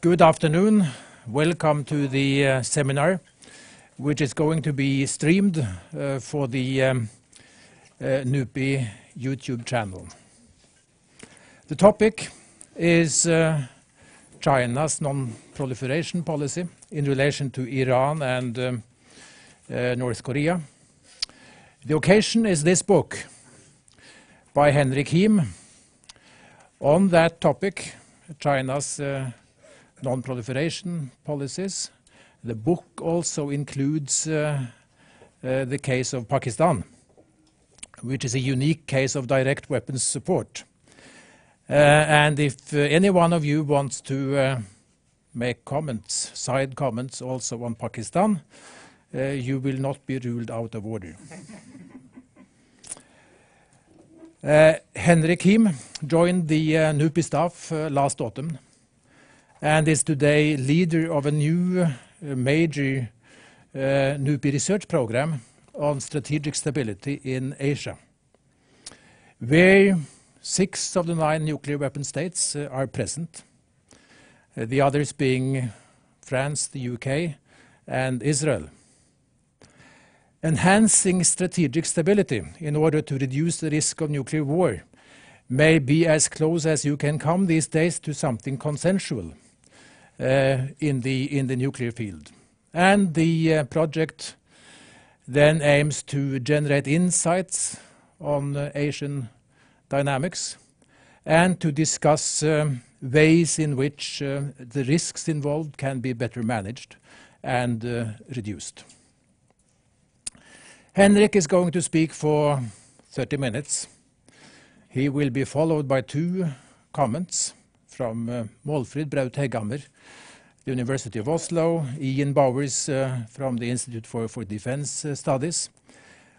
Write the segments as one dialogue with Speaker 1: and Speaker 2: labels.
Speaker 1: Good afternoon. Welcome to the seminar, which is going to be streamed for the NUPI YouTube channel. The topic is China's non-proliferation policy in relation to Iran and North Korea. The occasion is this book by Henrik Hiem on that topic, China's non-proliferation policies. The book also includes the case of Pakistan, which is a unique case of direct weapons support. And if any one of you wants to make comments, side comments also on Pakistan, you will not be ruled out of order. Henrik Hiem joined the NUPI staff last autumn and is today leader of a new major NUPI research program on strategic stability in Asia, where 6 of the 9 nuclear weapon states are present, the others being France, the UK, and Israel. Enhancing strategic stability in order to reduce the risk of nuclear war may be as close as you can come these days to something consensual in the nuclear field. And the project then aims to generate insights on Asian dynamics and to discuss ways in which the risks involved can be better managed and reduced. Henrik is going to speak for 30 minutes. He will be followed by 2 comments from Målfrid Braut-Hegghammer, the University of Oslo, Ian Bowers from the Institute for Defense Studies.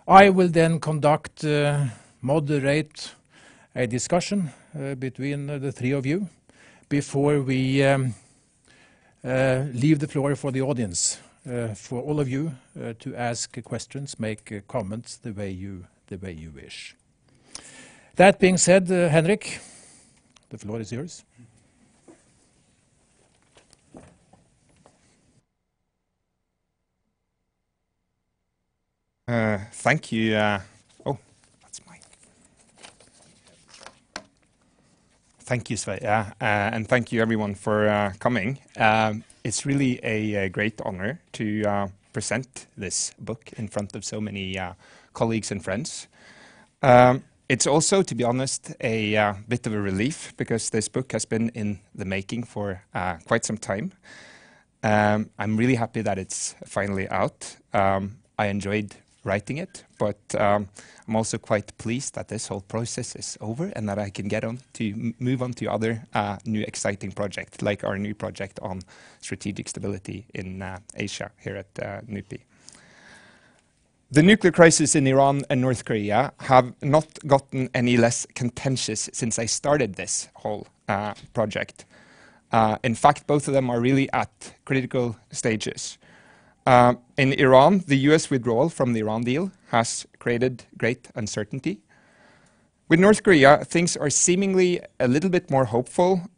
Speaker 1: I will then moderate a discussion between the 3 of you before we leave the floor for the audience. For all of you to ask questions, make comments the way you wish. That being said, Henrik, the floor is yours.
Speaker 2: Thank you. Oh, that's mine. Thank you, Sverre, and thank you everyone for coming. It's really a great honor to present this book in front of so many colleagues and friends. It's also, to be honest, a bit of a relief because this book has been in the making for quite some time. I'm really happy that it's finally out. I enjoyed writing it, but I'm also quite pleased that this whole process is over and that I can get on to move on to other new exciting projects, like our new project on strategic stability in Asia here at NUPI. The nuclear crisis in Iran and North Korea have not gotten any less contentious since I started this whole project. In fact, both of them are really at critical stages. In Iran, the US withdrawal from the Iran deal has created great uncertainty. With North Korea, things are seemingly a little bit more hopeful,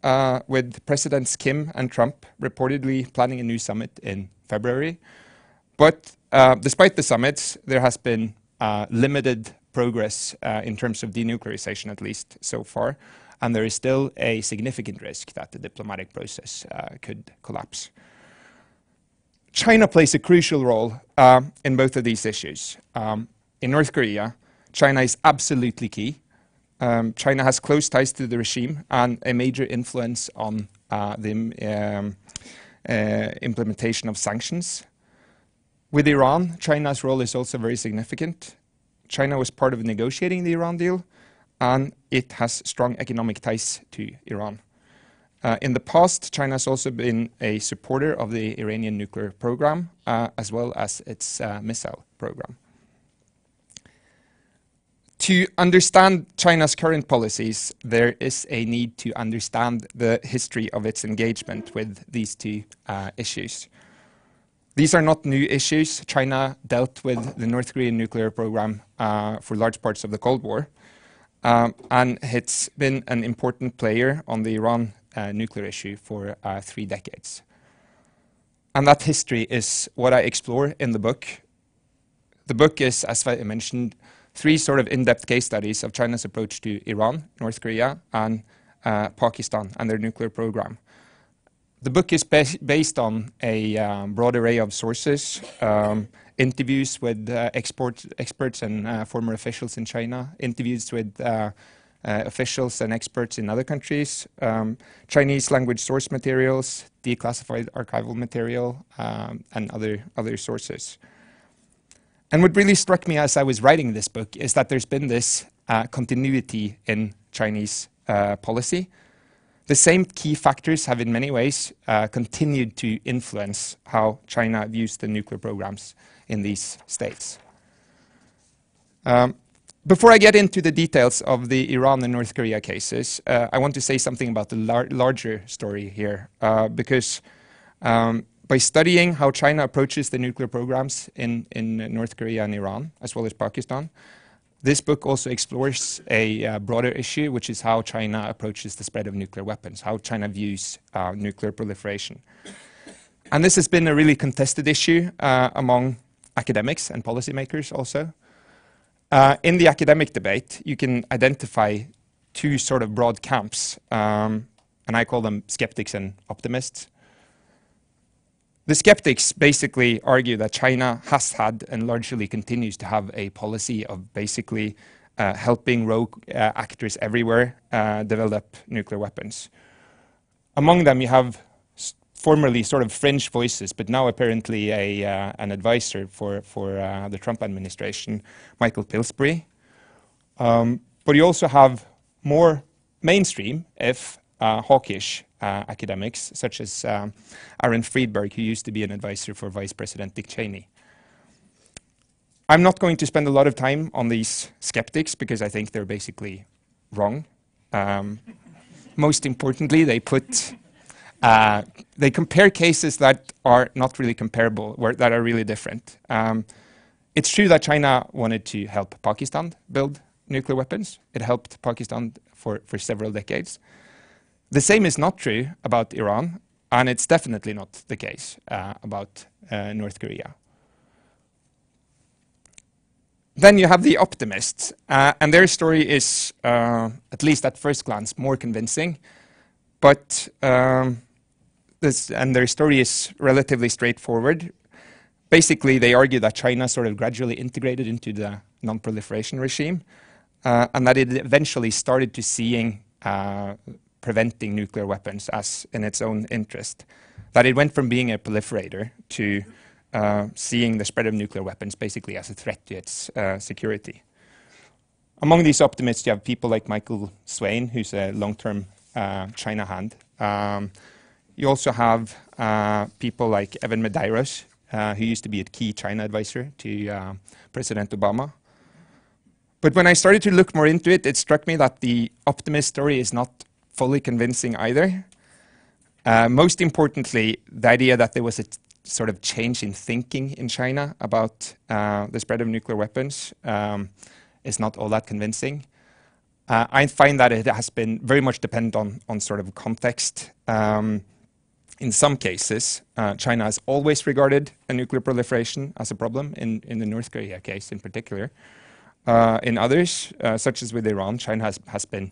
Speaker 2: with Presidents Kim and Trump reportedly planning a new summit in February. But despite the summits, there has been limited progress in terms of denuclearization, at least so far, and there is still a significant risk that the diplomatic process could collapse. China plays a crucial role in both of these issues. In North Korea, China is absolutely key. China has close ties to the regime and a major influence on the implementation of sanctions. With Iran, China's role is also very significant. China was part of negotiating the Iran deal, and it has strong economic ties to Iran. In the past, China has also been a supporter of the Iranian nuclear program, as well as its missile program. To understand China's current policies, there is a need to understand the history of its engagement with these 2 issues. These are not new issues. China dealt with the North Korean nuclear program for large parts of the Cold War, and it's been an important player on the Iran nuclear issue for 3 decades. And that history is what I explore in the book. The book is, as I mentioned, 3 sort of in-depth case studies of China's approach to Iran, North Korea, and Pakistan and their nuclear program. The book is based on a broad array of sources, interviews with experts and former officials in China, interviews with officials and experts in other countries, Chinese language source materials, declassified archival material, and other sources. And what really struck me as I was writing this book is that there's been this continuity in Chinese policy. The same key factors have in many ways continued to influence how China views the nuclear programs in these states. Before I get into the details of the Iran and North Korea cases, I want to say something about the larger story here, because by studying how China approaches the nuclear programs in North Korea and Iran, as well as Pakistan, this book also explores a broader issue, which is how China approaches the spread of nuclear weapons, how China views nuclear proliferation. And this has been a really contested issue among academics and policymakers also. In the academic debate, you can identify 2 sort of broad camps, and I call them skeptics and optimists. The skeptics basically argue that China has had and largely continues to have a policy of basically helping rogue actors everywhere develop nuclear weapons. Among them, you have formerly sort of fringe voices, but now apparently an advisor for the Trump administration, Michael Pillsbury. But you also have more mainstream, if hawkish, academics, such as Aaron Friedberg, who used to be an advisor for Vice President Dick Cheney. I'm not going to spend a lot of time on these skeptics because I think they're basically wrong. Most importantly, they compare cases that are not really comparable, that are really different. It's true that China wanted to help Pakistan build nuclear weapons. It helped Pakistan for several decades. The same is not true about Iran, and it's definitely not the case about North Korea. Then you have the optimists, and their story is, at least at first glance, more convincing. But their story is relatively straightforward. Basically, they argue that China sort of gradually integrated into the non-proliferation regime, and that it eventually started to seeing preventing nuclear weapons as in its own interest. That it went from being a proliferator to seeing the spread of nuclear weapons basically as a threat to its security. Among these optimists, you have people like Michael Swain, who's a long-term China hand. You also have people like Evan Medeiros, who used to be a key China advisor to President Obama. But when I started to look more into it, it struck me that the optimist story is not fully convincing either. Most importantly, the idea that there was a sort of change in thinking in China about the spread of nuclear weapons is not all that convincing. I find that it has been very much dependent on sort of context. In some cases, China has always regarded a nuclear proliferation as a problem, in the North Korea case in particular. In others, such as with Iran, China has been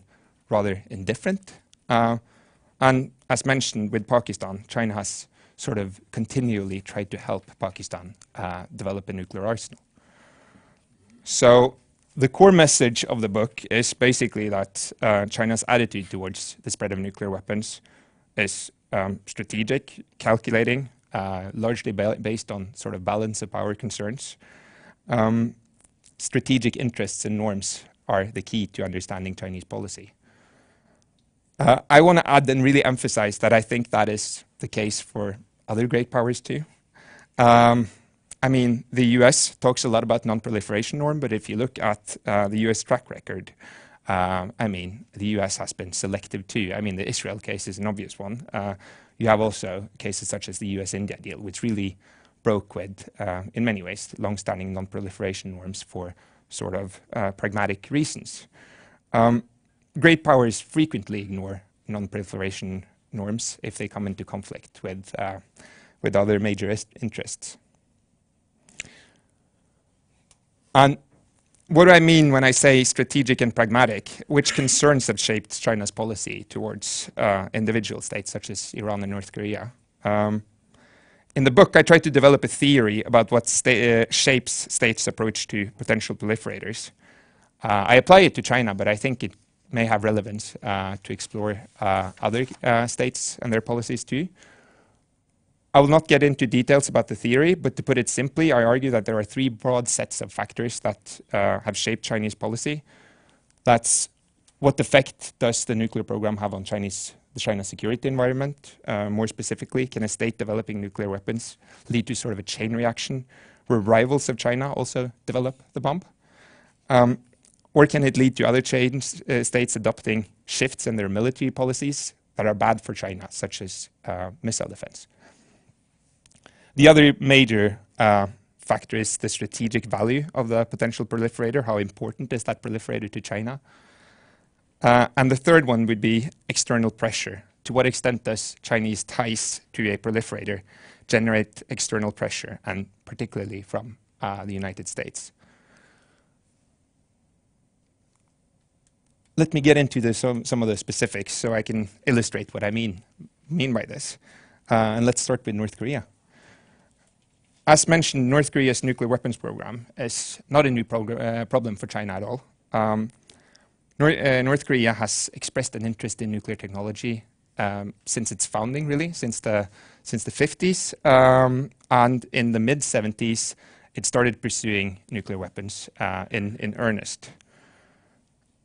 Speaker 2: rather indifferent. And as mentioned with Pakistan, China has sort of continually tried to help Pakistan develop a nuclear arsenal. So the core message of the book is basically that China's attitude towards the spread of nuclear weapons is strategic, calculating, largely based on sort of balance of power concerns. Strategic interests and norms are the key to understanding Chinese policy. I want to add and really emphasize that I think that is the case for other great powers too. I mean, the US talks a lot about non-proliferation norm, but if you look at the US track record, I mean, the US has been selective too. I mean, the Israel case is an obvious one. You have also cases such as the US-India deal, which really broke with, in many ways, long-standing non-proliferation norms for sort of pragmatic reasons. Great powers frequently ignore non-proliferation norms if they come into conflict with other major interests. And what do I mean when I say strategic and pragmatic? Which concerns have shaped China's policy towards individual states such as Iran and North Korea? In the book, I try to develop a theory about what shapes states' approach to potential proliferators. I apply it to China, but I think it may have relevance to explore other states and their policies too. I will not get into details about the theory, but to put it simply, I argue that there are three broad sets of factors that have shaped Chinese policy. That's what effect does the nuclear program have on China's security environment? More specifically, can a state developing nuclear weapons lead to sort of a chain reaction where rivals of China also develop the bomb? Or can it lead to other states adopting shifts in their military policies that are bad for China, such as missile defense? The other major factor is the strategic value of the potential proliferator. How important is that proliferator to China? And the third one would be external pressure. To what extent does Chinese ties to a proliferator generate external pressure, and particularly from the United States? Let me get into some of the specifics so I can illustrate what I mean by this. And let's start with North Korea. As mentioned, North Korea's nuclear weapons program is not a new problem for China at all. North Korea has expressed an interest in nuclear technology since its founding, really, since the 50s. And in the mid-70s, it started pursuing nuclear weapons in earnest.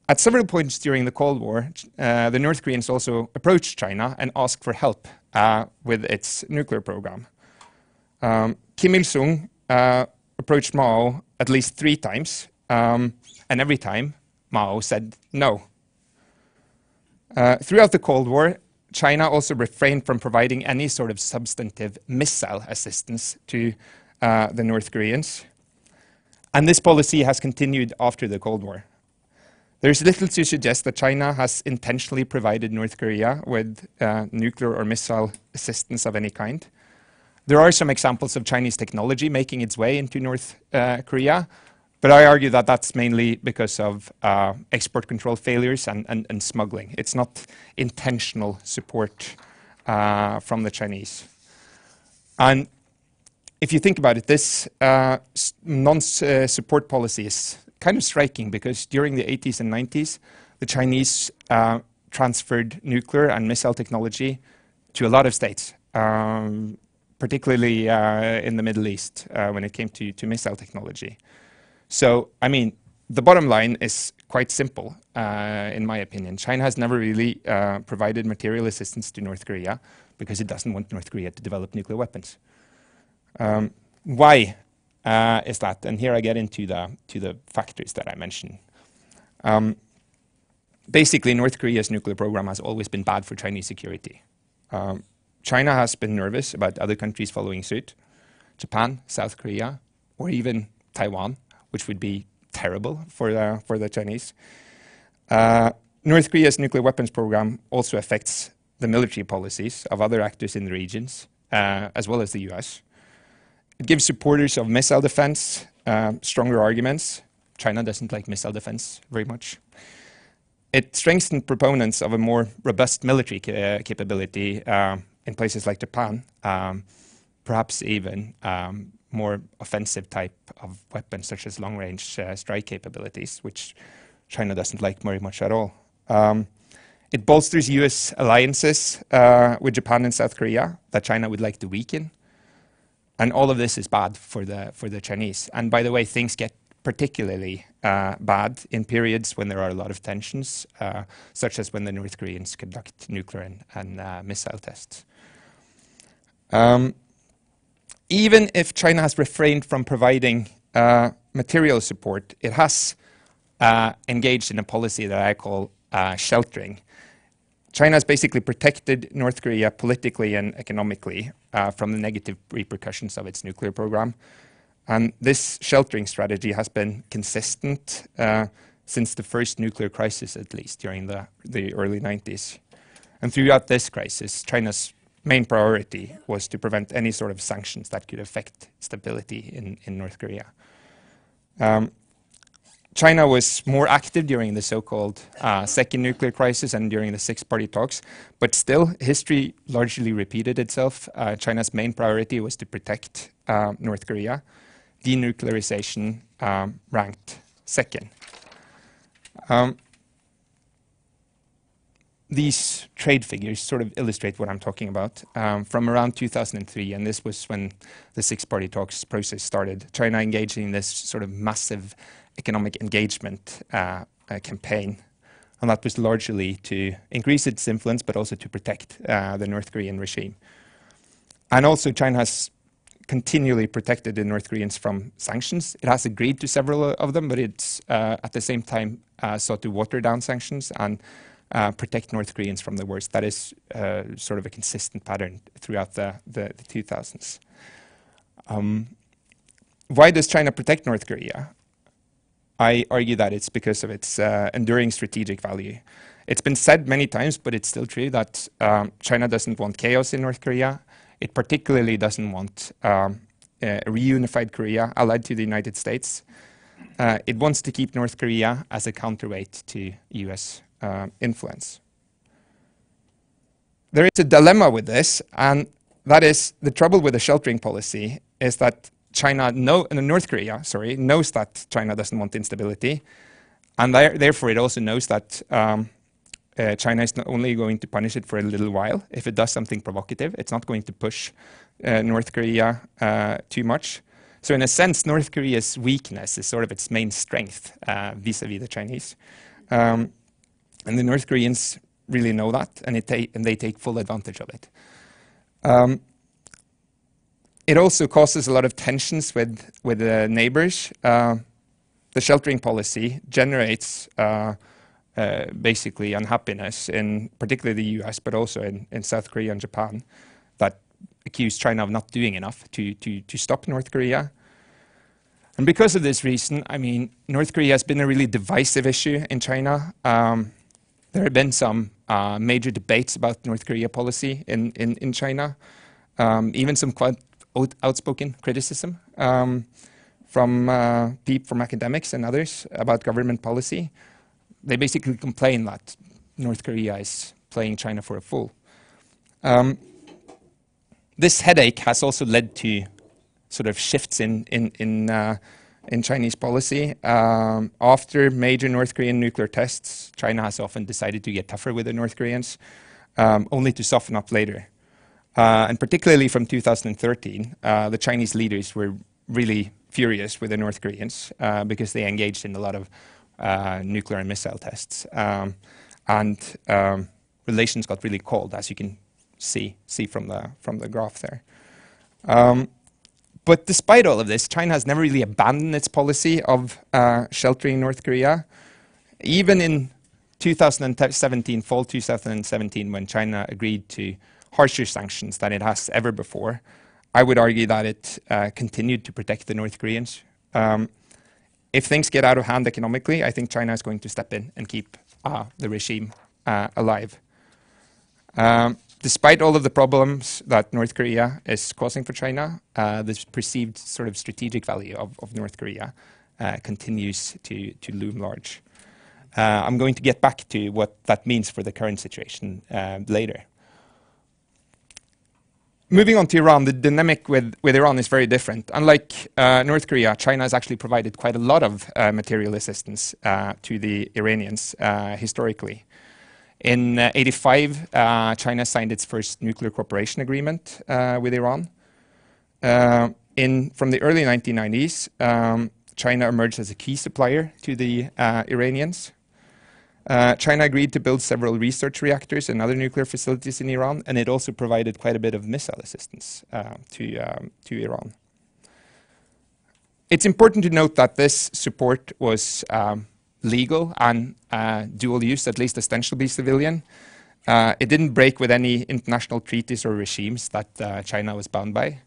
Speaker 2: At several points during the Cold War, the North Koreans also approached China and asked for help with its nuclear program. Kim Il-sung approached Mao at least 3 times, and every time Mao said no. Throughout the Cold War, China also refrained from providing any sort of substantive missile assistance to the North Koreans. And this policy has continued after the Cold War. There's little to suggest that China has intentionally provided North Korea with nuclear or missile assistance of any kind. There are some examples of Chinese technology making its way into North Korea, but I argue that that's mainly because of export control failures and smuggling. It's not intentional support from the Chinese. And if you think about it, this non-support policy is kind of striking because during the 80s and 90s, the Chinese transferred nuclear and missile technology to a lot of states, particularly in the Middle East when it came to missile technology. So, I mean, the bottom line is quite simple, in my opinion. China has never really provided material assistance to North Korea because it doesn't want North Korea to develop nuclear weapons. Why is that? And here I get into the factors that I mentioned. Basically, North Korea's nuclear program has always been bad for Chinese security. China has been nervous about other countries following suit, Japan, South Korea, or even Taiwan, which would be terrible for the Chinese. North Korea's nuclear weapons program also affects the military policies of other actors in the regions, as well as the US. It gives supporters of missile defense stronger arguments. China doesn't like missile defense very much. It strengthens proponents of a more robust military capability in places like Japan, perhaps even more offensive type of weapons such as long-range strike capabilities, which China doesn't like very much at all. It bolsters US alliances with Japan and South Korea that China would like to weaken. And all of this is bad for the Chinese. And by the way, things get particularly bad in periods when there are a lot of tensions, such as when the North Koreans conduct nuclear and missile tests. Even if China has refrained from providing material support, it has engaged in a policy that I call sheltering. China has basically protected North Korea politically and economically from the negative repercussions of its nuclear program. And this sheltering strategy has been consistent since the first nuclear crisis, at least during the early 90s. And throughout this crisis, China's main priority was to prevent any sort of sanctions that could affect stability in North Korea. China was more active during the so-called second nuclear crisis and during the six-party talks, but still history largely repeated itself. China's main priority was to protect North Korea. Denuclearization ranked second. These trade figures sort of illustrate what I'm talking about. From around 2003, and this was when the six-party talks process started, China engaged in this sort of massive economic engagement campaign. And that was largely to increase its influence, but also to protect the North Korean regime. And also China has continually protected the North Koreans from sanctions. It has agreed to several of them, but it's at the same time sought to water down sanctions and protect North Koreans from the worst. That is sort of a consistent pattern throughout the 2000s. Why does China protect North Korea? I argue that it's because of its enduring strategic value. It's been said many times, but it's still true that China doesn't want chaos in North Korea. It particularly doesn't want a reunified Korea allied to the United States. It wants to keep North Korea as a counterweight to US influence. There is a dilemma with this, and that is the trouble with the sheltering policy is that North Korea knows that China doesn't want instability, and therefore it also knows that China is not only going to punish it for a little while. If it does something provocative, it's not going to push North Korea too much. So in a sense, North Korea's weakness is sort of its main strength vis-a-vis the Chinese. And the North Koreans really know that, and they take full advantage of it. It also causes a lot of tensions with the neighbors. The sheltering policy generates basically unhappiness in particularly the US, but also in South Korea and Japan, that accuse China of not doing enough to stop North Korea. And because of this reason, I mean, North Korea has been a really divisive issue in China. There have been some major debates about North Korea policy in China, even some quite outspoken criticism from academics and others about government policy. They basically complain that North Korea is playing China for a fool. This headache has also led to sort of shifts in Chinese policy. After major North Korean nuclear tests, China has often decided to get tougher with the North Koreans, only to soften up later. And particularly from 2013, the Chinese leaders were really furious with the North Koreans because they engaged in a lot of nuclear and missile tests. And relations got really cold, as you can see from the graph there. But despite all of this, China has never really abandoned its policy of sheltering North Korea. Even in 2017, fall 2017, when China agreed to harsher sanctions than it has ever before, I would argue that it continued to protect the North Koreans. If things get out of hand economically, I think China is going to step in and keep the regime alive. Despite all of the problems that North Korea is causing for China, this perceived sort of strategic value of North Korea continues to loom large. I'm going to get back to what that means for the current situation later. Moving on to Iran, the dynamic with Iran is very different. Unlike North Korea, China has actually provided quite a lot of material assistance to the Iranians historically. In 1985, China signed its first nuclear cooperation agreement with Iran. From the early 1990s, China emerged as a key supplier to the Iranians. China agreed to build several research reactors and other nuclear facilities in Iran, and it also provided quite a bit of missile assistance to Iran. It's important to note that this support was legal and dual use, at least ostensibly civilian. It didn't break with any international treaties or regimes that China was bound by.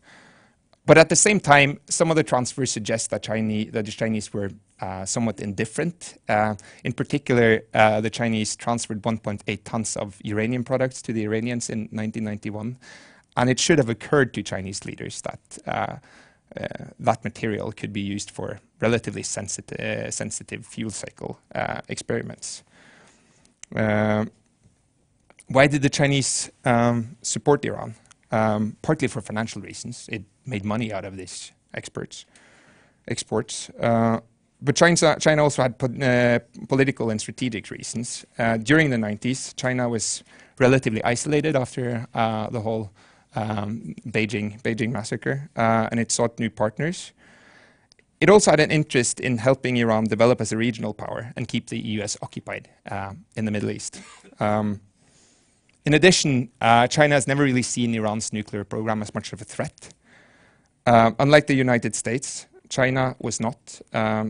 Speaker 2: But at the same time, some of the transfers suggest that the Chinese were somewhat indifferent. In particular, the Chinese transferred 1.8 tons of uranium products to the Iranians in 1991. And it should have occurred to Chinese leaders that that material could be used for relatively sensitive fuel cycle experiments. Why did the Chinese support Iran? Partly for financial reasons. It made money out of these exports. But China also had political and strategic reasons. During the 90s, China was relatively isolated after the whole Beijing massacre, and it sought new partners. It also had an interest in helping Iran develop as a regional power and keep the US occupied in the Middle East. In addition, China has never really seen Iran's nuclear program as much of a threat. Unlike the United States, China was not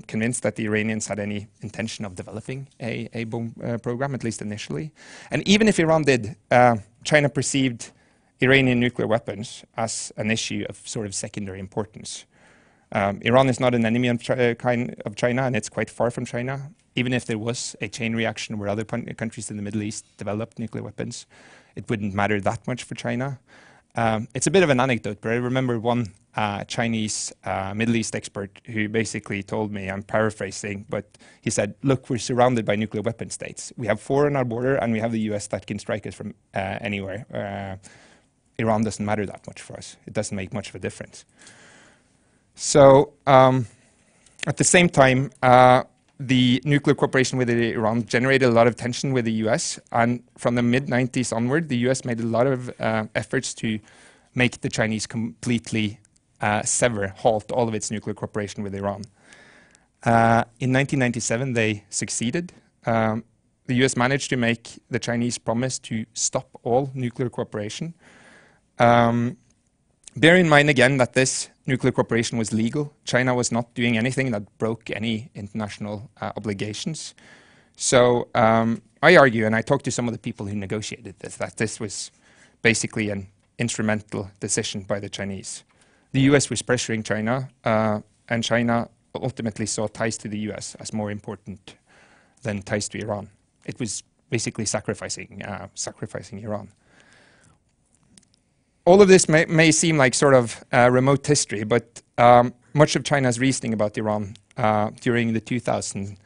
Speaker 2: convinced that the Iranians had any intention of developing a bomb program, at least initially. And even if Iran did, China perceived Iranian nuclear weapons as an issue of sort of secondary importance. Iran is not an enemy of China, and it's quite far from China. Even if there was a chain reaction where other countries in the Middle East developed nuclear weapons, it wouldn't matter that much for China. It's a bit of an anecdote, but I remember one Chinese Middle East expert who basically told me, I'm paraphrasing, but he said, look, we're surrounded by nuclear weapon states. We have 4 on our border, and we have the US that can strike us from anywhere. Iran doesn't matter that much for us. It doesn't make much of a difference. So at the same time, the nuclear cooperation with Iran generated a lot of tension with the US, and from the mid-90s onward, the US made a lot of efforts to make the Chinese completely halt all of its nuclear cooperation with Iran. In 1997, they succeeded. The US managed to make the Chinese promise to stop all nuclear cooperation. Bear in mind again that this nuclear cooperation was legal. China was not doing anything that broke any international obligations. So I argue, and I talked to some of the people who negotiated this, that this was basically an instrumental decision by the Chinese. The US was pressuring China, and China ultimately saw ties to the US as more important than ties to Iran. It was basically sacrificing Iran. All of this may seem like sort of remote history, but much of China's reasoning about Iran during the 2000s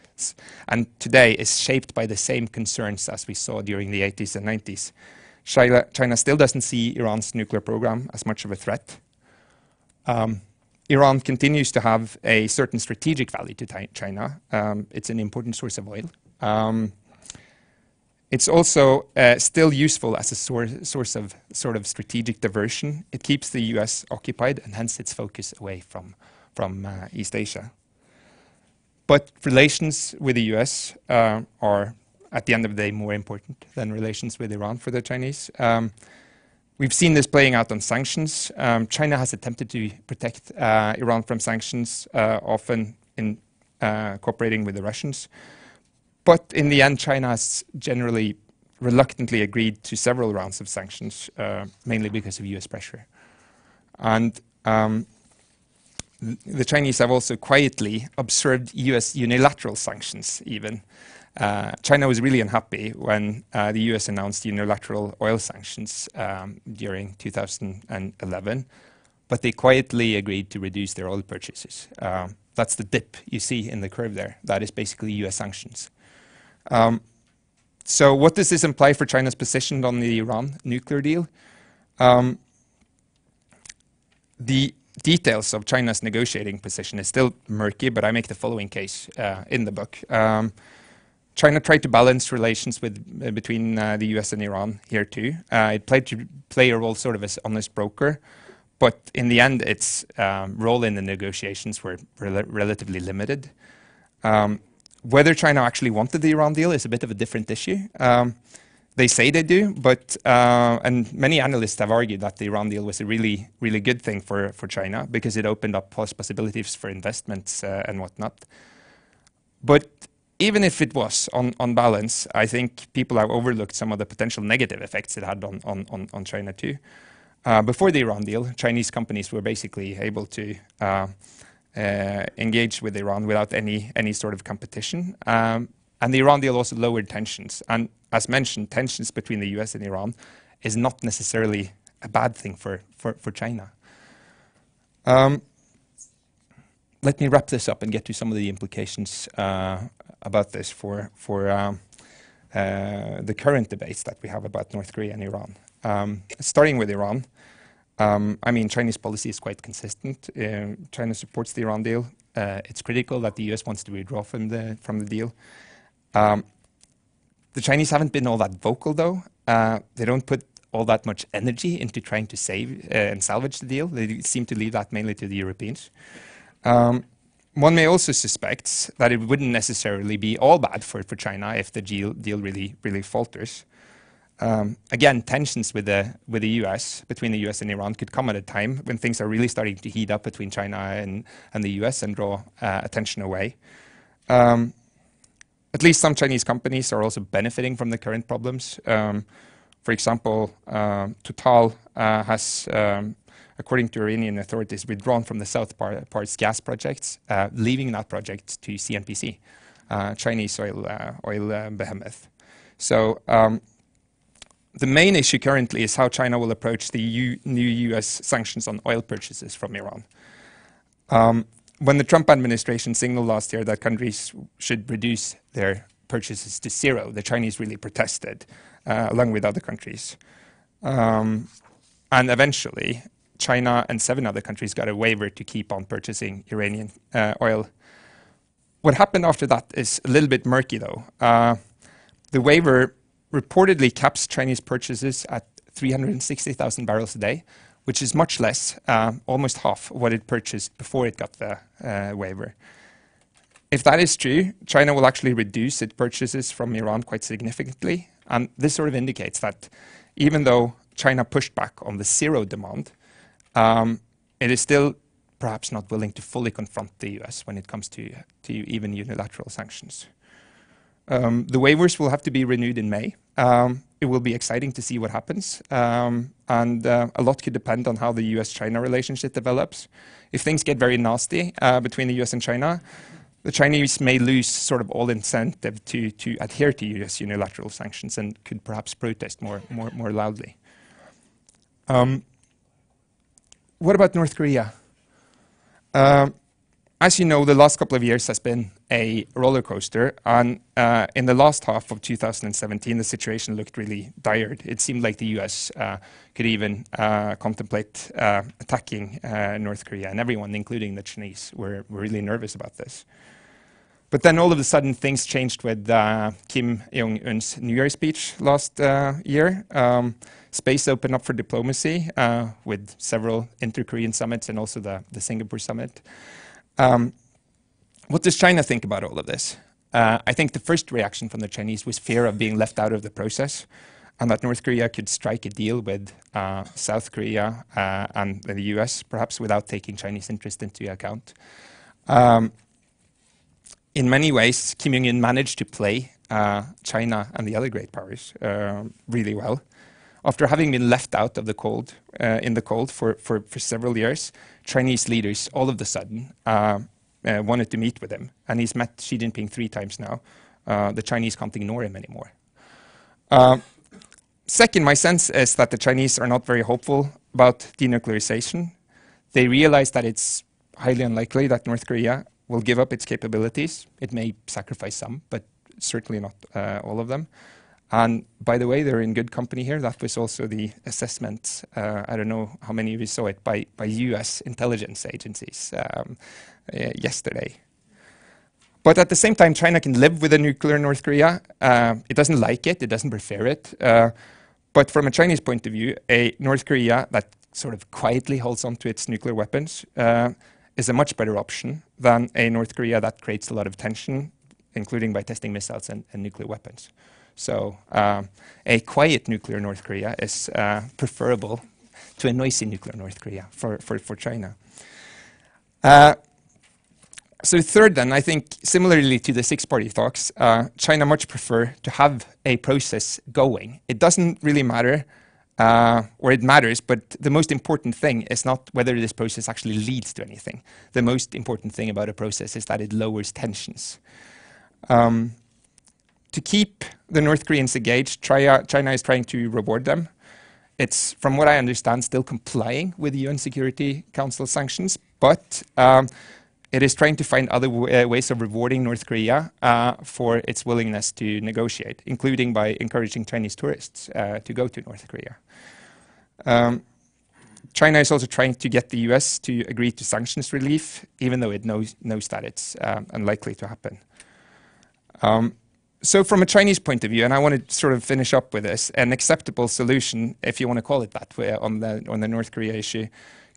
Speaker 2: and today is shaped by the same concerns as we saw during the 80s and 90s. China still doesn't see Iran's nuclear program as much of a threat. Iran continues to have a certain strategic value to China. It's an important source of oil. It's also still useful as a source of sort of strategic diversion. It keeps the US occupied and hence its focus away from East Asia. But relations with the US are, at the end of the day, more important than relations with Iran for the Chinese. We've seen this playing out on sanctions. China has attempted to protect Iran from sanctions, often in cooperating with the Russians. But in the end, China has generally reluctantly agreed to several rounds of sanctions, mainly because of US pressure. And the Chinese have also quietly observed US unilateral sanctions even. China was really unhappy when the US announced unilateral oil sanctions during 2011, but they quietly agreed to reduce their oil purchases. That's the dip you see in the curve there. That is basically US sanctions. So what does this imply for China's position on the Iran nuclear deal? The details of China's negotiating position is still murky, but I make the following case in the book. China tried to balance relations between the US and Iran here too. It played to play a role sort of as honest broker, but in the end its role in the negotiations were relatively limited. Whether China actually wanted the Iran deal is a bit of a different issue. They say they do, but and many analysts have argued that the Iran deal was a really, really good thing for China because it opened up possibilities for investments and whatnot. But even if it was on balance, I think people have overlooked some of the potential negative effects it had on China too. Before the Iran deal, Chinese companies were basically able to engage with Iran without any sort of competition. And the Iran deal also lowered tensions. And as mentioned, tensions between the US and Iran is not necessarily a bad thing for China. Let me wrap this up and get to some of the implications about this for the current debates that we have about North Korea and Iran. Starting with Iran, I mean, Chinese policy is quite consistent. China supports the Iran deal. It's critical that the US wants to withdraw from the deal. The Chinese haven't been all that vocal, though. They don't put all that much energy into trying to save and salvage the deal. They seem to leave that mainly to the Europeans. One may also suspect that it wouldn't necessarily be all bad for China if the deal really falters. Again, tensions with the US, between the US and Iran, could come at a time when things are really starting to heat up between China and the US and draw attention away. At least some Chinese companies are also benefiting from the current problems. For example, Total has, according to Iranian authorities, withdrawn from the South Pars gas projects, leaving that project to CNPC, Chinese oil behemoth. So the main issue currently is how China will approach the new US sanctions on oil purchases from Iran. When the Trump administration signaled last year that countries should reduce their purchases to zero, the Chinese really protested, along with other countries. And eventually, China and 7 other countries got a waiver to keep on purchasing Iranian oil. What happened after that is a little bit murky, though. The waiver reportedly caps Chinese purchases at 360,000 barrels a day, which is much less, almost half what it purchased before it got the waiver. If that is true, China will actually reduce its purchases from Iran quite significantly. And this sort of indicates that even though China pushed back on the zero demand, it is still perhaps not willing to fully confront the US when it comes to even unilateral sanctions. The waivers will have to be renewed in May. It will be exciting to see what happens. And a lot could depend on how the US-China relationship develops. If things get very nasty between the US and China, the Chinese may lose sort of all incentive to adhere to US unilateral sanctions and could perhaps protest more loudly. What about North Korea? As you know, the last couple of years has been a roller coaster, and in the last half of 2017, the situation looked really dire. It seemed like the US could even contemplate attacking North Korea, and everyone, including the Chinese, were really nervous about this. But then all of a sudden, things changed with Kim Jong-un's New Year's speech last year. Space opened up for diplomacy with several inter-Korean summits and also the Singapore summit. What does China think about all of this? I think the first reaction from the Chinese was fear of being left out of the process, and that North Korea could strike a deal with South Korea and the US, perhaps without taking Chinese interest into account. In many ways, Kim Jong-un managed to play China and the other great powers really well. After having been left out of the cold, in the cold for several years, Chinese leaders all of a sudden wanted to meet with him. And he's met Xi Jinping 3 times now. The Chinese can't ignore him anymore. Second, my sense is that the Chinese are not very hopeful about denuclearization. They realize that it's highly unlikely that North Korea will give up its capabilities. It may sacrifice some, but certainly not all of them. And by the way, they're in good company here. That was also the assessment, I don't know how many of you saw it, by US intelligence agencies yesterday. But at the same time, China can live with a nuclear North Korea. It doesn't like it, it doesn't prefer it. But from a Chinese point of view, a North Korea that sort of quietly holds on to its nuclear weapons is a much better option than a North Korea that creates a lot of tension, including by testing missiles and nuclear weapons. So a quiet nuclear North Korea is preferable to a noisy nuclear North Korea for China. So third then, I think similarly to the six-party talks, China much prefer to have a process going. It doesn't really matter, or it matters, but the most important thing is not whether this process actually leads to anything. The most important thing about a process is that it lowers tensions. To keep the North Koreans engaged, China is trying to reward them. It's, from what I understand, still complying with the UN Security Council sanctions, but it is trying to find other ways of rewarding North Korea for its willingness to negotiate, including by encouraging Chinese tourists to go to North Korea. China is also trying to get the US to agree to sanctions relief, even though it knows that it's unlikely to happen. So from a Chinese point of view, and I want to sort of finish up with this, an acceptable solution, if you want to call it that way, on the North Korea issue,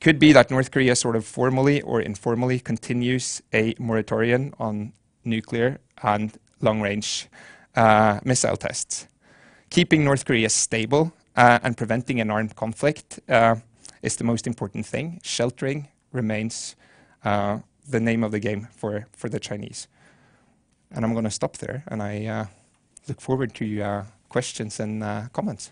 Speaker 2: could be that North Korea sort of formally or informally continues a moratorium on nuclear and long-range missile tests. Keeping North Korea stable and preventing an armed conflict is the most important thing. Sheltering remains the name of the game for the Chinese. And I'm going to stop there, and I look forward to questions and comments.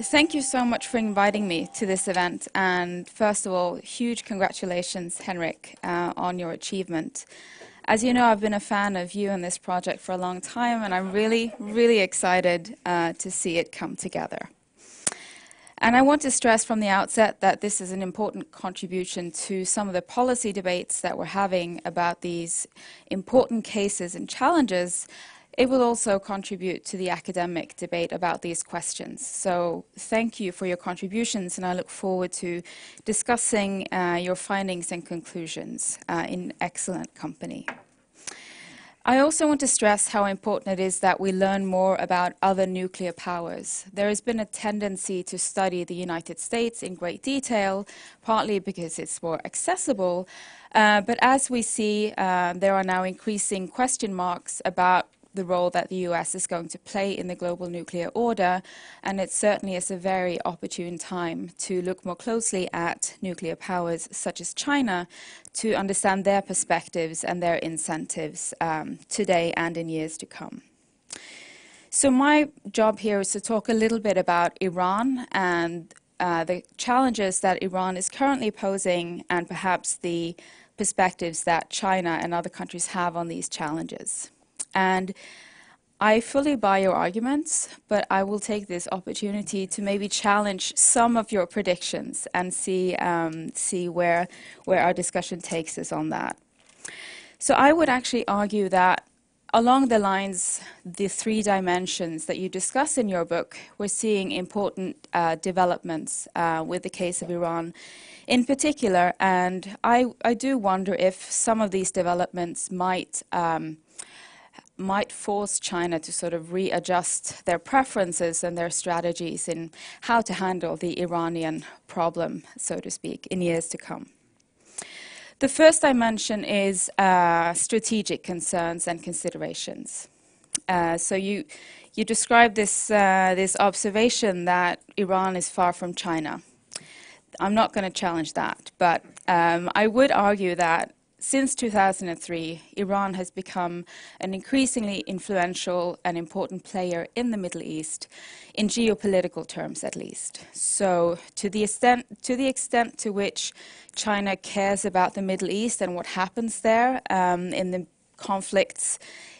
Speaker 3: Thank you so much for inviting me to this event. And first of all, huge congratulations, Henrik, on your achievement. As you know, I've been a fan of you and this project for a long time, and I'm really, really excited to see it come together. And I want to stress from the outset that this is an important contribution to some of the policy debates that we're having about these important cases and challenges. It will also contribute to the academic debate about these questions. So thank you for your contributions, and I look forward to discussing your findings and conclusions in excellent company. I also want to stress how important it is that we learn more about other nuclear powers. There has been a tendency to study the United States in great detail, partly because it's more accessible, but as we see, there are now increasing question marks about the role that the US is going to play in the global nuclear order, and it certainly is a very opportune time to look more closely at nuclear powers such as China to understand their perspectives and their incentives today and in years to come. So my job here is to talk a little bit about Iran and the challenges that Iran is currently posing, and perhaps the perspectives that China and other countries have on these challenges. And I fully buy your arguments, but I will take this opportunity to maybe challenge some of your predictions and see where our discussion takes us on that. So I would actually argue that along the lines, the three dimensions that you discuss in your book, we're seeing important developments with the case of Iran in particular, and I do wonder if some of these developments might force China to sort of readjust their preferences and their strategies in how to handle the Iranian problem, so to speak, in years to come. The first dimension is strategic concerns and considerations. So you describe this observation that Iran is far from China. I'm not going to challenge that, but I would argue that since 2003, Iran has become an increasingly influential and important player in the Middle East, in geopolitical terms at least. So to the extent to which China cares about the Middle East and what happens there in the conflicts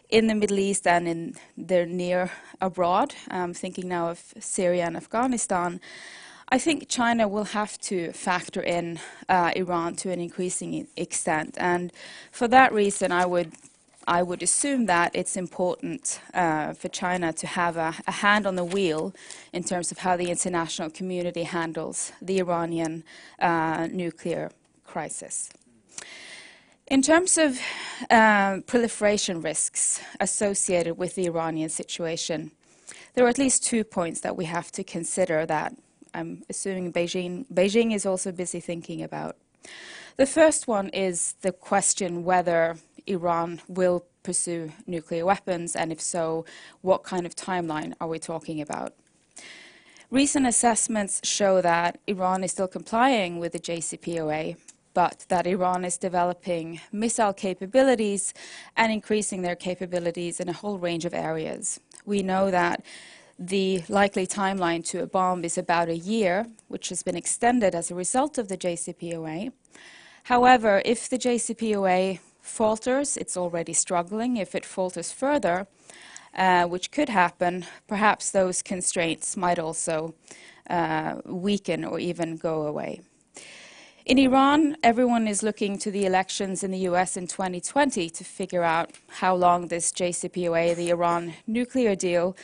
Speaker 3: in the Middle East and in their near abroad, thinking now of Syria and Afghanistan, I think China will have to factor in Iran to an increasing extent, and for that reason, I would I would assume that it's important for China to have a hand on the wheel in terms of how the international community handles the Iranian nuclear crisis. In terms of proliferation risks associated with the Iranian situation, there are at least 2 points that we have to consider that I'm assuming Beijing is also busy thinking about. The first one is the question whether Iran will pursue nuclear weapons, and if so, what kind of timeline are we talking about? Recent assessments show that Iran is still complying with the JCPOA, but that Iran is developing missile capabilities and increasing their capabilities in a whole range of areas. We know that the likely timeline to a bomb is about a year, which has been extended as a result of the JCPOA. However, if the JCPOA falters, it's already struggling. If it falters further, which could happen, perhaps those constraints might also weaken or even go away. In Iran, everyone is looking to the elections in the US in 2020 to figure out how long this JCPOA, the Iran nuclear deal,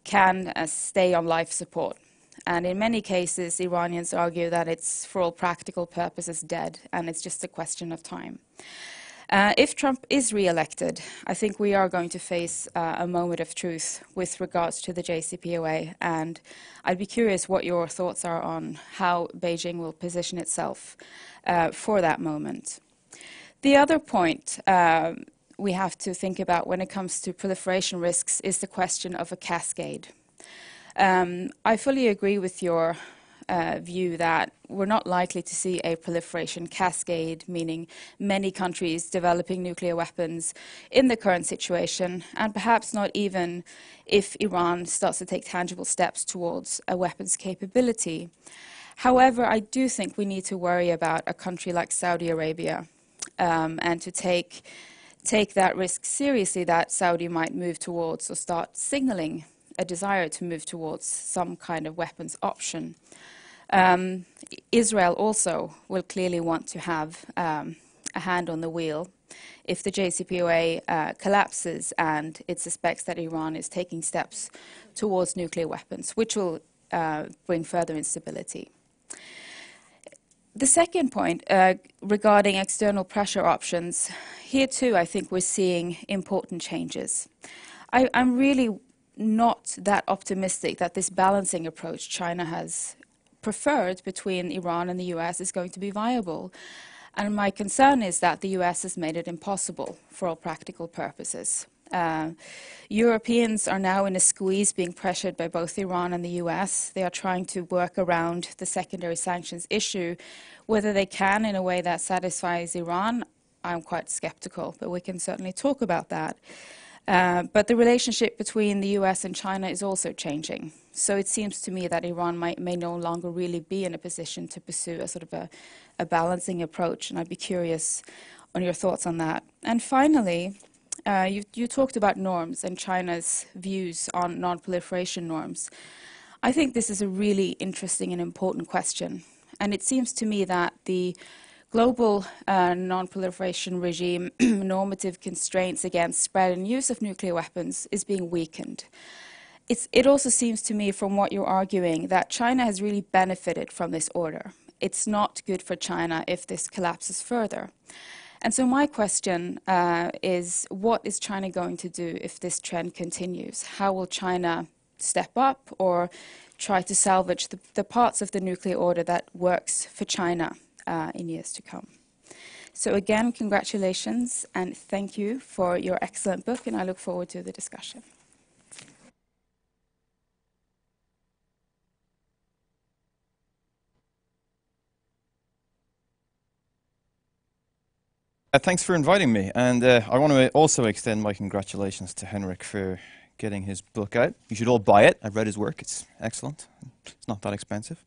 Speaker 3: can stay on life support. And in many cases, Iranians argue that it's, for all practical purposes, dead, and it's just a question of time. If Trump is re-elected, I think we are going to face a moment of truth with regards to the JCPOA, and I'd be curious what your thoughts are on how Beijing will position itself for that moment. The other point we have to think about when it comes to proliferation risks is the question of a cascade. I fully agree with your view that we're not likely to see a proliferation cascade, meaning many countries developing nuclear weapons in the current situation, and perhaps not even if Iran starts to take tangible steps towards a weapons capability. However, I do think we need to worry about a country like Saudi Arabia and to take that risk seriously that Saudi might move towards or start signaling a desire to move towards some kind of weapons option. Israel also will clearly want to have a hand on the wheel if the JCPOA collapses and it suspects that Iran is taking steps towards nuclear weapons, which will bring further instability. The second point regarding external pressure options, here too I think we're seeing important changes. I'm really not that optimistic that this balancing approach China has preferred between Iran and the US is going to be viable. And my concern is that the US has made it impossible for all practical purposes. Europeans are now in a squeeze, being pressured by both Iran and the US. They are trying to work around the secondary sanctions issue. Whether they can in a way that satisfies Iran, I'm quite skeptical, but we can certainly talk about that. But the relationship between the US and China is also changing. So it seems to me that Iran may no longer really be in a position to pursue a sort of a balancing approach, and I'd be curious on your thoughts on that. And finally, you talked about norms and China's views on non-proliferation norms. I think this is a really interesting and important question, and it seems to me that the global non-proliferation regime normative constraints against spread and use of nuclear weapons is being weakened. It also seems to me from what you're arguing that China has really benefited from this order. It's not good for China if this collapses further. And so my question is, what is China going to do if this trend continues? How will China step up or try to salvage the parts of the nuclear order that works for China in years to come? So again, congratulations and thank you for your excellent book, and I look forward to the discussion.
Speaker 4: Thanks for inviting me, and I want to also extend my congratulations to Henrik for getting his book out. You should all buy it. I've read his work. It's excellent. It's not that expensive.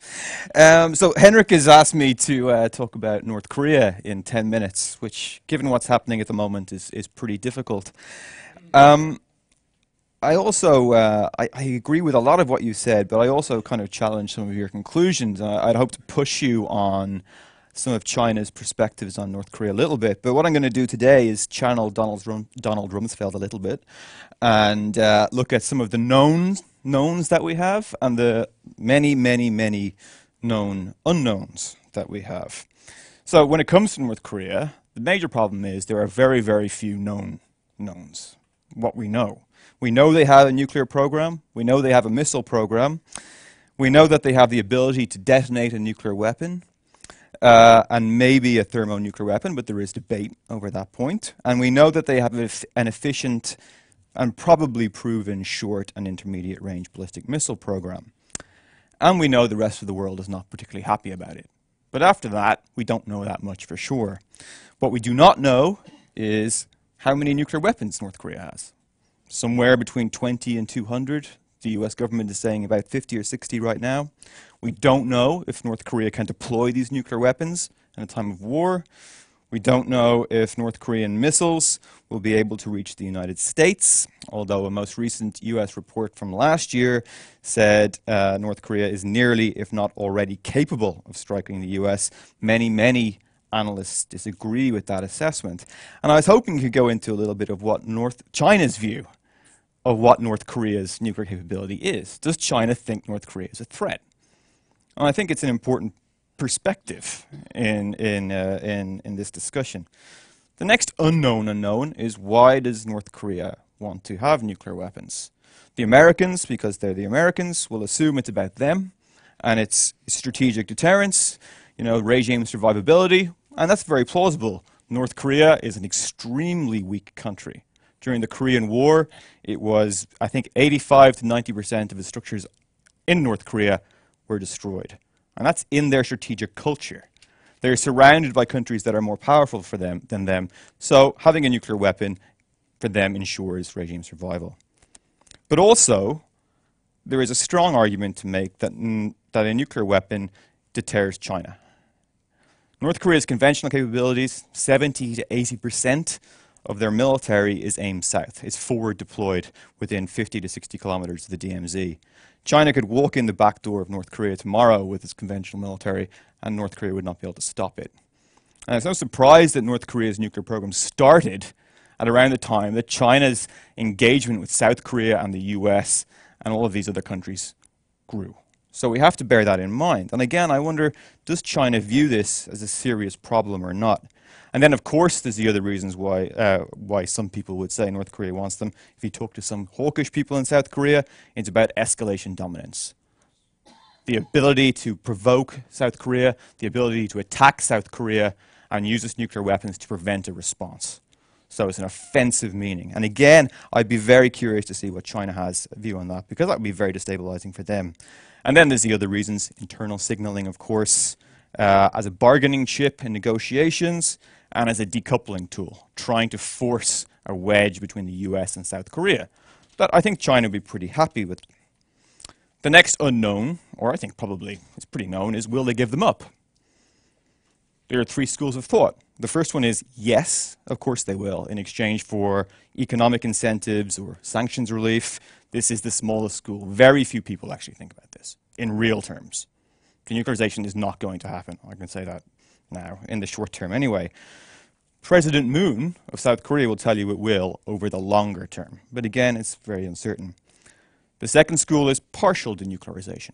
Speaker 4: So Henrik has asked me to talk about North Korea in 10 minutes, which, given what's happening at the moment, is pretty difficult. I also, I agree with a lot of what you said, but I also kind of challenge some of your conclusions. I'd hope to push you on some of China's perspectives on North Korea a little bit. But what I'm going to do today is channel Donald Rumsfeld a little bit and look at some of the knowns that we have and the many, many, many known unknowns that we have. So when it comes to North Korea, the major problem is there are very, very few knowns. What we know. We know they have a nuclear program. We know they have a missile program. We know that they have the ability to detonate a nuclear weapon and maybe a thermonuclear weapon, but there is debate over that point. And we know that they have an efficient and probably proven short and intermediate range ballistic missile program. And we know the rest of the world is not particularly happy about it. But after that, we don't know that much for sure. What we do not know is how many nuclear weapons North Korea has. Somewhere between 20 and 200. The US government is saying about 50 or 60 right now. We don't know if North Korea can deploy these nuclear weapons in a time of war. We don't know if North Korean missiles will be able to reach the United States, although a most recent US report from last year said North Korea is nearly, if not already, capable of striking the US. Many analysts disagree with that assessment. And I was hoping to go into a little bit of what China's view of what North Korea's nuclear capability is. Does China think North Korea is a threat? And I think it's an important perspective in this discussion. The next unknown is, why does North Korea want to have nuclear weapons? The Americans, because they're the Americans, will assume it's about them and it's strategic deterrence, regime survivability, and that's very plausible. North Korea is an extremely weak country. During the Korean War, it was, I think, 85 to 90% of the structures in North Korea were destroyed. And that's in their strategic culture. They're surrounded by countries that are more powerful than them. So having a nuclear weapon for them ensures regime survival. But also, there is a strong argument to make that a nuclear weapon deters China. North Korea's conventional capabilities, 70 to 80% of their military is aimed south. It's forward deployed within 50 to 60 kilometers of the DMZ. China could walk in the back door of North Korea tomorrow with its conventional military, and North Korea would not be able to stop it. And it's no surprise that North Korea's nuclear program started at around the time that China's engagement with South Korea and the US and all of these other countries grew. So we have to bear that in mind. And again, I wonder, does China view this as a serious problem or not? And then, of course, there's the other reasons why some people would say North Korea wants them. If you talk to some hawkish people in South Korea, it's about escalation dominance. The ability to provoke South Korea, the ability to attack South Korea and use its nuclear weapons to prevent a response. So it's an offensive meaning. And again, I'd be very curious to see what China has a view on that, because that would be very destabilizing for them. And then there's the other reasons, internal signaling, of course, as a bargaining chip in negotiations, and as a decoupling tool, trying to force a wedge between the US and South Korea. That I think China would be pretty happy with. The next unknown, or I think probably it's pretty known, is will they give them up? There are three schools of thought. The first one is yes, of course they will, in exchange for economic incentives or sanctions relief. This is the smallest school. Very few people actually think about this in real terms. Denuclearization is not going to happen. I can say that now, in the short term anyway. President Moon of South Korea will tell you it will over the longer term. But again, it's very uncertain. The second school is partial denuclearization.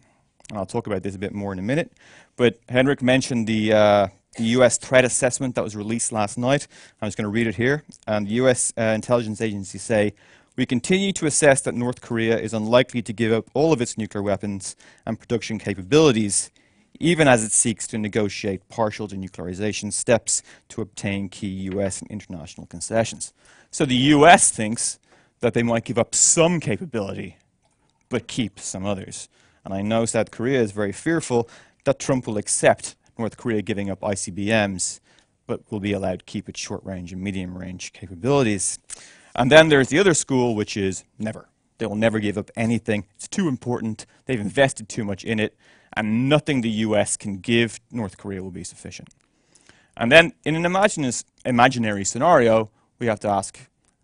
Speaker 4: And I'll talk about this a bit more in a minute. But Henrik mentioned the US threat assessment that was released last night. I'm just going to read it here. And the US intelligence agencies say, "We continue to assess that North Korea is unlikely to give up all of its nuclear weapons and production capabilities, even as it seeks to negotiate partial denuclearization steps to obtain key US and international concessions." So the US thinks that they might give up some capability, but keep some others. And I know South Korea is very fearful that Trump will accept North Korea giving up ICBMs, but will be allowed to keep its short-range and medium-range capabilities. And then there's the other school, which is never. They will never give up anything. It's too important. They've invested too much in it. And nothing the US can give North Korea will be sufficient. And then in an imaginary scenario, we have to ask,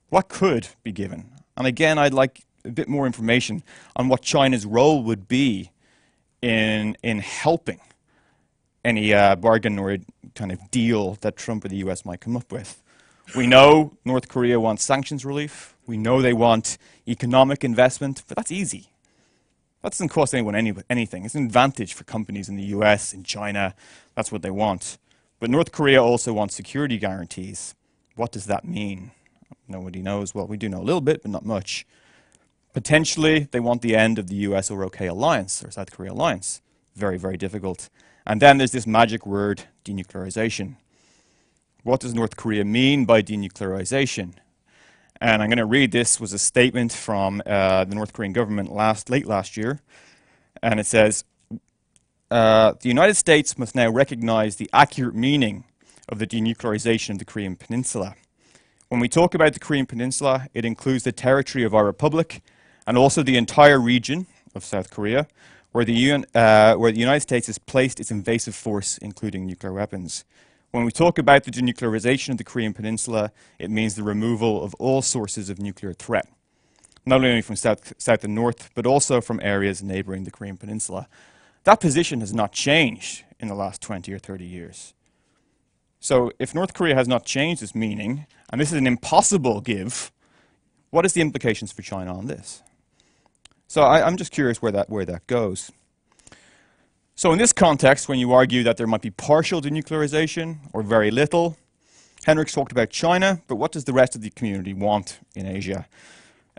Speaker 4: what could be given? And again, I'd like a bit more information on what China's role would be in helping any bargain or kind of deal that Trump or the US might come up with. We know North Korea wants sanctions relief. We know they want economic investment, but that's easy. That doesn't cost anyone anything. It's an advantage for companies in the US, in China. That's what they want. But North Korea also wants security guarantees. What does that mean? Nobody knows. Well, we do know a little bit, but not much. Potentially, they want the end of the US or OK alliance, or South Korea alliance. Very, very difficult. And then there's this magic word, denuclearization. What does North Korea mean by denuclearization? And I'm going to read this was a statement from the North Korean government late last year. And it says, the United States must now recognize the accurate meaning of the denuclearization of the Korean Peninsula. When we talk about the Korean Peninsula, it includes the territory of our republic and also the entire region of South Korea, where the United States has placed its invasive force, including nuclear weapons. When we talk about the denuclearization of the Korean Peninsula, it means the removal of all sources of nuclear threat, not only from south and north, but also from areas neighboring the Korean Peninsula. That position has not changed in the last 20 or 30 years. So if North Korea has not changed its meaning, and this is an impossible give, what is the implications for China on this? So I'm just curious where that goes. So in this context, when you argue that there might be partial denuclearization or very little, Henrik's talked about China, but what does the rest of the community want in Asia?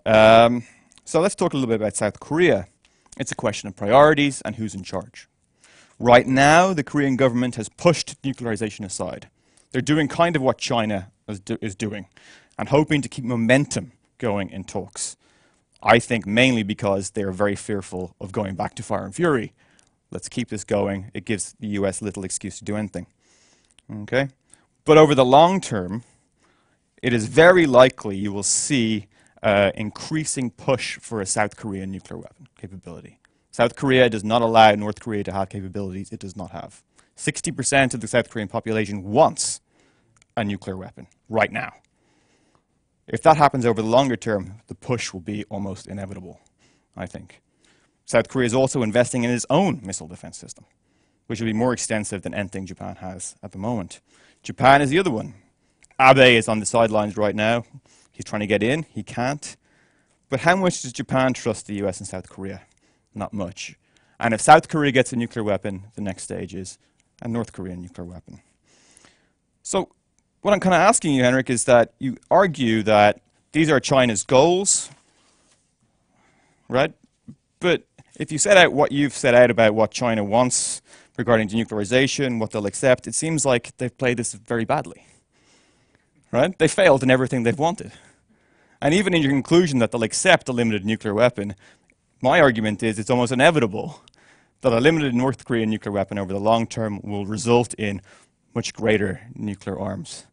Speaker 4: So let's talk a little bit about South Korea. It's a question of priorities and who's in charge. Right now, the Korean government has pushed nuclearization aside. They're doing kind of what China is doing and hoping to keep momentum going in talks. I think mainly because they are very fearful of going back to fire and fury. Let's keep this going. It gives the US little excuse to do anything. Okay? But over the long term, it is very likely you will see increasing push for a South Korean nuclear weapon capability. South Korea does not allow North Korea to have capabilities it does not have. 60% of the South Korean population wants a nuclear weapon right now. If that happens over the longer term, the push will be almost inevitable, I think. South Korea is also investing in its own missile defense system, which will be more extensive than anything Japan has at the moment. Japan is the other one. Abe is on the sidelines right now. He's trying to get in. He can't. But how much does Japan trust the US and South Korea? Not much. And if South Korea gets a nuclear weapon, the next stage is a North Korean nuclear weapon. So what I'm kind of asking you, Henrik, is that you argue that these are China's goals, right? But if you set out what you've set out about what China wants regarding denuclearization, what they'll accept, it seems like they've played this very badly, right? They failed in everything they've wanted. And even in your conclusion that they'll accept a limited nuclear weapon, my argument is it's almost inevitable that a limited North Korean nuclear weapon over the long term will result in much greater nuclear arms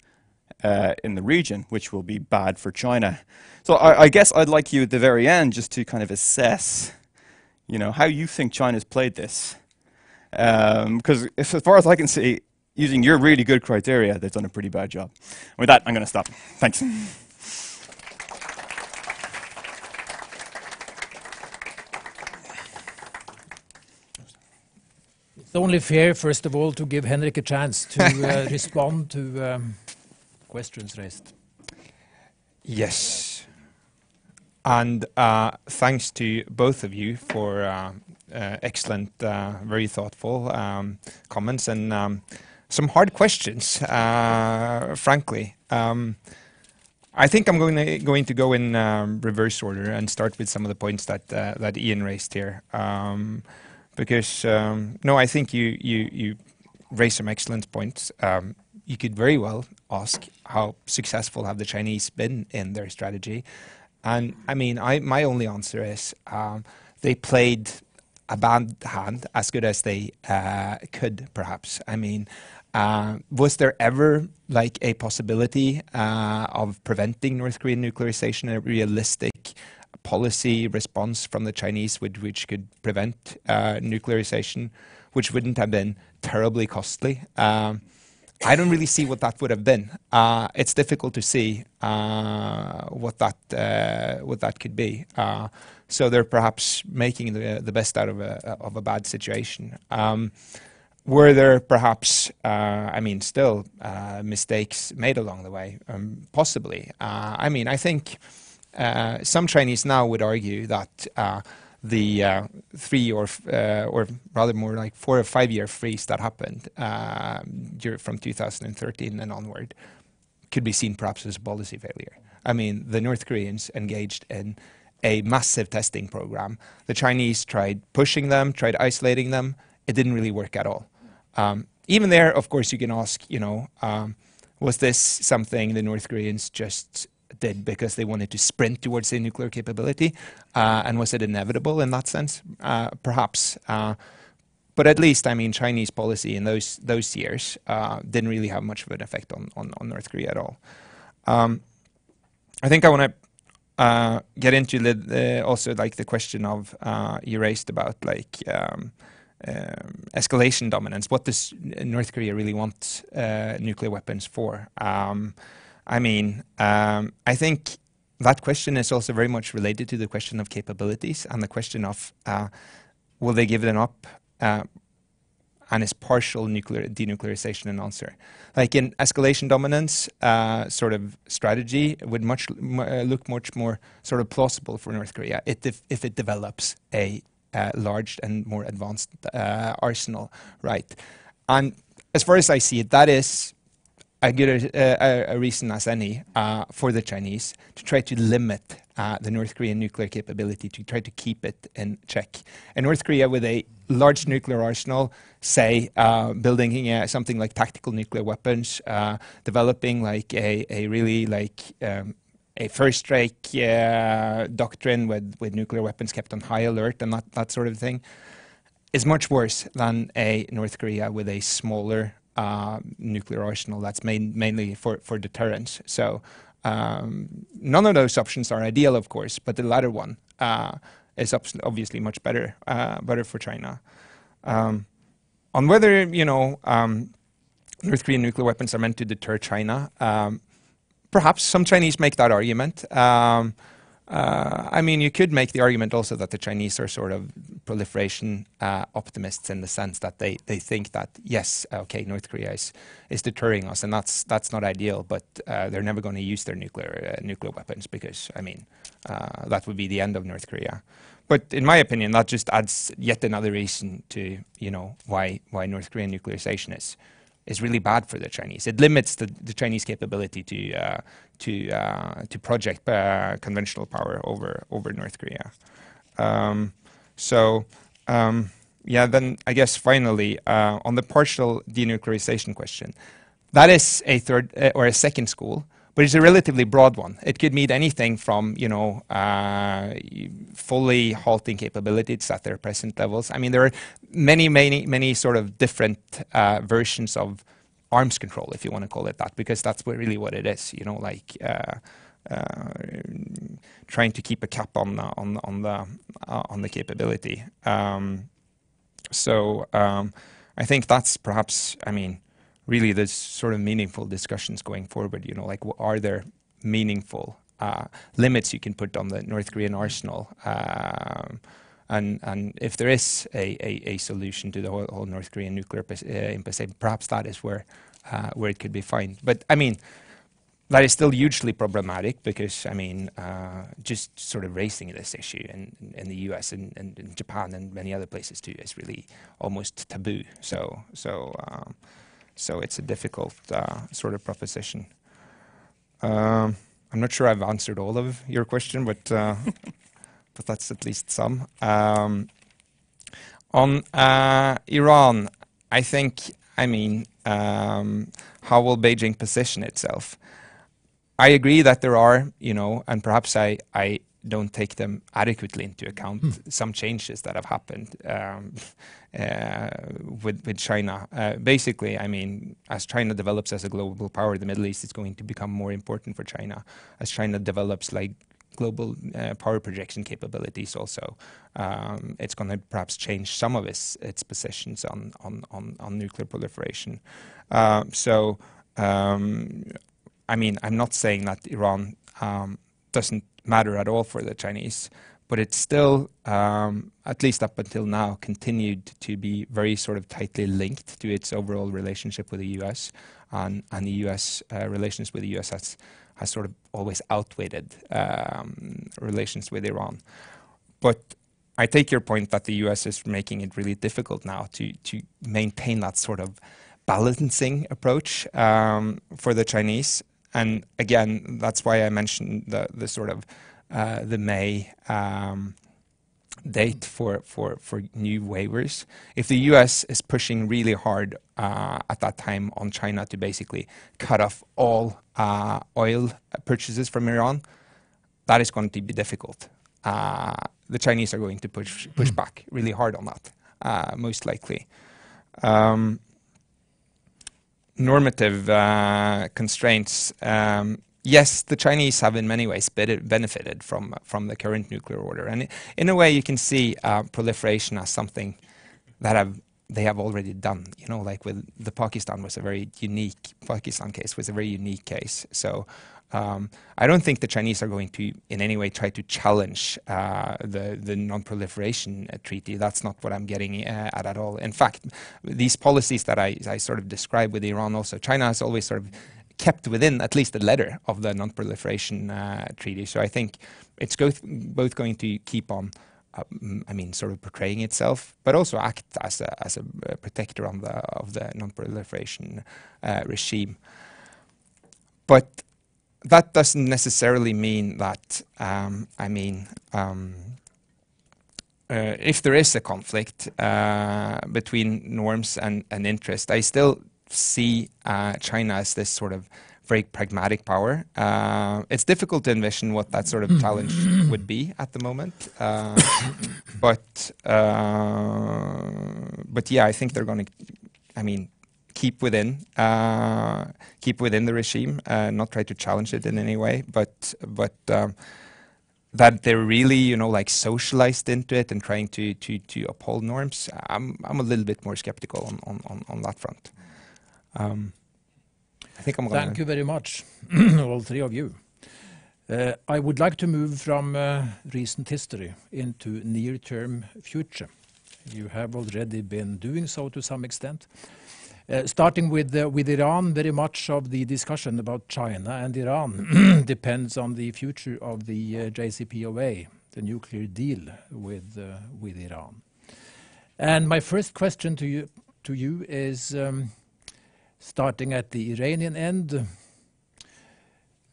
Speaker 4: in the region, which will be bad for China. So I guess I'd like you at the very end just to kind of assess, you know, how you think China's played this. Because as far as I can see, using your really good criteria, they've done a pretty bad job. With that, I'm going to stop. Thanks.
Speaker 1: It's only fair, first of all, to give Henrik a chance to respond to questions raised.
Speaker 2: Yes. And thanks to both of you for excellent, very thoughtful comments and some hard questions, frankly. I think I'm going to go in reverse order and start with some of the points that Ian raised here. Because, no, I think you raised some excellent points. You could very well ask how successful have the Chinese been in their strategy. And I mean, my only answer is they played a bad hand as good as they could, perhaps. I mean, was there ever like a possibility of preventing North Korean nuclearization, a realistic policy response from the Chinese which could prevent nuclearization, which wouldn't have been terribly costly? I don't really see what that would have been. It's difficult to see what that could be. So they're perhaps making the best out of a bad situation. were there perhaps, I mean, still mistakes made along the way? Possibly. I mean, I think some Chinese now would argue that the 3 or rather more like 4 or 5 year freeze that happened from 2013 and onward could be seen perhaps as a policy failure. I mean, the North Koreans engaged in a massive testing program. The Chinese tried pushing them, tried isolating them. It didn't really work at all. Even there, of course, you can ask, you know, was this something the North Koreans just did because they wanted to sprint towards a nuclear capability? And was it inevitable in that sense? Perhaps. But at least, I mean, Chinese policy in those years didn't really have much of an effect on North Korea at all. I think I want to get into also like the question of you raised about like escalation dominance. What does North Korea really want nuclear weapons for? I mean, I think that question is also very much related to the question of capabilities and the question of will they give them up and is partial nuclear denuclearization an answer? Like in escalation dominance sort of strategy would look much more sort of plausible for North Korea if it develops a large and more advanced arsenal, right? And as far as I see it, that is a good a reason as any for the Chinese to try to limit the North Korean nuclear capability, to try to keep it in check. And North Korea with a large nuclear arsenal, say building something like tactical nuclear weapons, developing like a really like a first-strike doctrine with nuclear weapons kept on high alert and that sort of thing, is much worse than a North Korea with a smaller nuclear arsenal that's mainly for deterrence. So none of those options are ideal, of course, but the latter one is obviously much better for China. On whether, you know, North Korean nuclear weapons are meant to deter China, perhaps some Chinese make that argument. I mean, you could make the argument also that the Chinese are sort of proliferation optimists in the sense that they think that, yes, okay, North Korea is deterring us, and that's not ideal, but they're never going to use their nuclear weapons because, I mean, that would be the end of North Korea. But in my opinion, that just adds yet another reason to, you know, why North Korean nuclearization is really bad for the Chinese. It limits the Chinese capability to project conventional power over North Korea. Yeah, then I guess finally on the partial denuclearization question, that is a third or a second school, but it's a relatively broad one. It could mean anything from, you know, fully halting capabilities at their present levels. I mean, there are many sort of different versions of arms control, if you want to call it that, because that's really what it is. You know, like trying to keep a cap on the capability. I think that's perhaps, I mean, really the sort of meaningful discussions going forward. You know, like are there meaningful limits you can put on the North Korean arsenal? And if there is a solution to the whole North Korean nuclear impasse, perhaps that is where it could be found. But I mean, that is still hugely problematic because, I mean, just sort of raising this issue in the US and in Japan and many other places too is really almost taboo. So it's a difficult sort of proposition. I'm not sure I've answered all of your question, but but that's at least some. On Iran, I think, I mean, how will Beijing position itself? I agree that there are, you know, and perhaps I don't take them adequately into account, some changes that have happened with China. Basically, I mean, as China develops as a global power, the Middle East is going to become more important for China. As China develops like global power projection capabilities also, it's going to perhaps change some of its positions on nuclear proliferation. I mean, I'm not saying that Iran doesn't matter at all for the Chinese, but it's still, at least up until now, continued to be very sort of tightly linked to its overall relationship with the US, and the US relations with the US has sort of always outweighed relations with Iran. But I take your point that the US is making it really difficult now to maintain that sort of balancing approach for the Chinese. And again, that's why I mentioned the sort of the May date for new waivers. If the US is pushing really hard at that time on China to basically cut off all oil purchases from Iran, that is going to be difficult. The Chinese are going to push back really hard on that, most likely. Normative constraints. Yes, the Chinese have in many ways benefited from the current nuclear order, and in a way you can see proliferation as something that they have already done. You know, like with the Pakistan case was a very unique case. So I don't think the Chinese are going to in any way try to challenge the non-proliferation treaty. That's not what I'm getting at all. In fact, these policies that I sort of described with Iran also, China has always sort of kept within at least the letter of the non-proliferation treaty. So I think it's both going to keep on, sort of portraying itself, but also act as a protector of the non-proliferation regime. But that doesn't necessarily mean that, if there is a conflict between norms and interest, I still see China as this sort of very pragmatic power. It's difficult to envision what that sort of challenge would be at the moment, but yeah, I think they're going to, keep within the regime, not try to challenge it in any way, but that they're really, like socialized into it and trying to uphold norms. I'm a little bit more skeptical on that front. I think I'm going to...
Speaker 1: Thank you very much, all three of you. I would like to move from recent history into near-term future. You have already been doing so to some extent. Starting with Iran, very much of the discussion about China and Iran depends on the future of the JCPOA, the nuclear deal with Iran. And my first question to you is, starting at the Iranian end,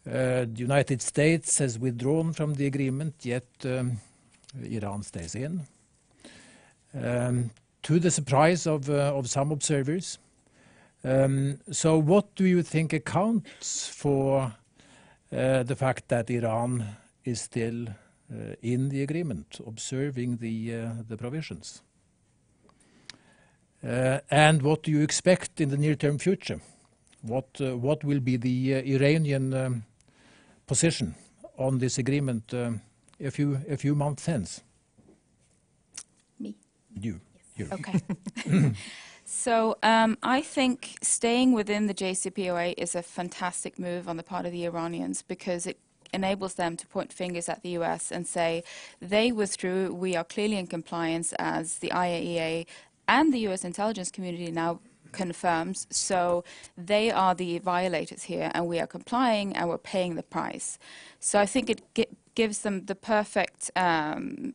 Speaker 1: the United States has withdrawn from the agreement, yet Iran stays in. To the surprise of some observers. So what do you think accounts for the fact that Iran is still in the agreement, observing the provisions? And what do you expect in the near-term future? What will be the Iranian position on this agreement a few months hence?
Speaker 3: Me.
Speaker 1: You.
Speaker 3: Okay. So I think staying within the JCPOA is a fantastic move on the part of the Iranians, because it enables them to point fingers at the US and say they withdrew, we are clearly in compliance, as the IAEA and the US intelligence community now confirms. So they are the violators here, and we are complying and we're paying the price. So I think it gives them the perfect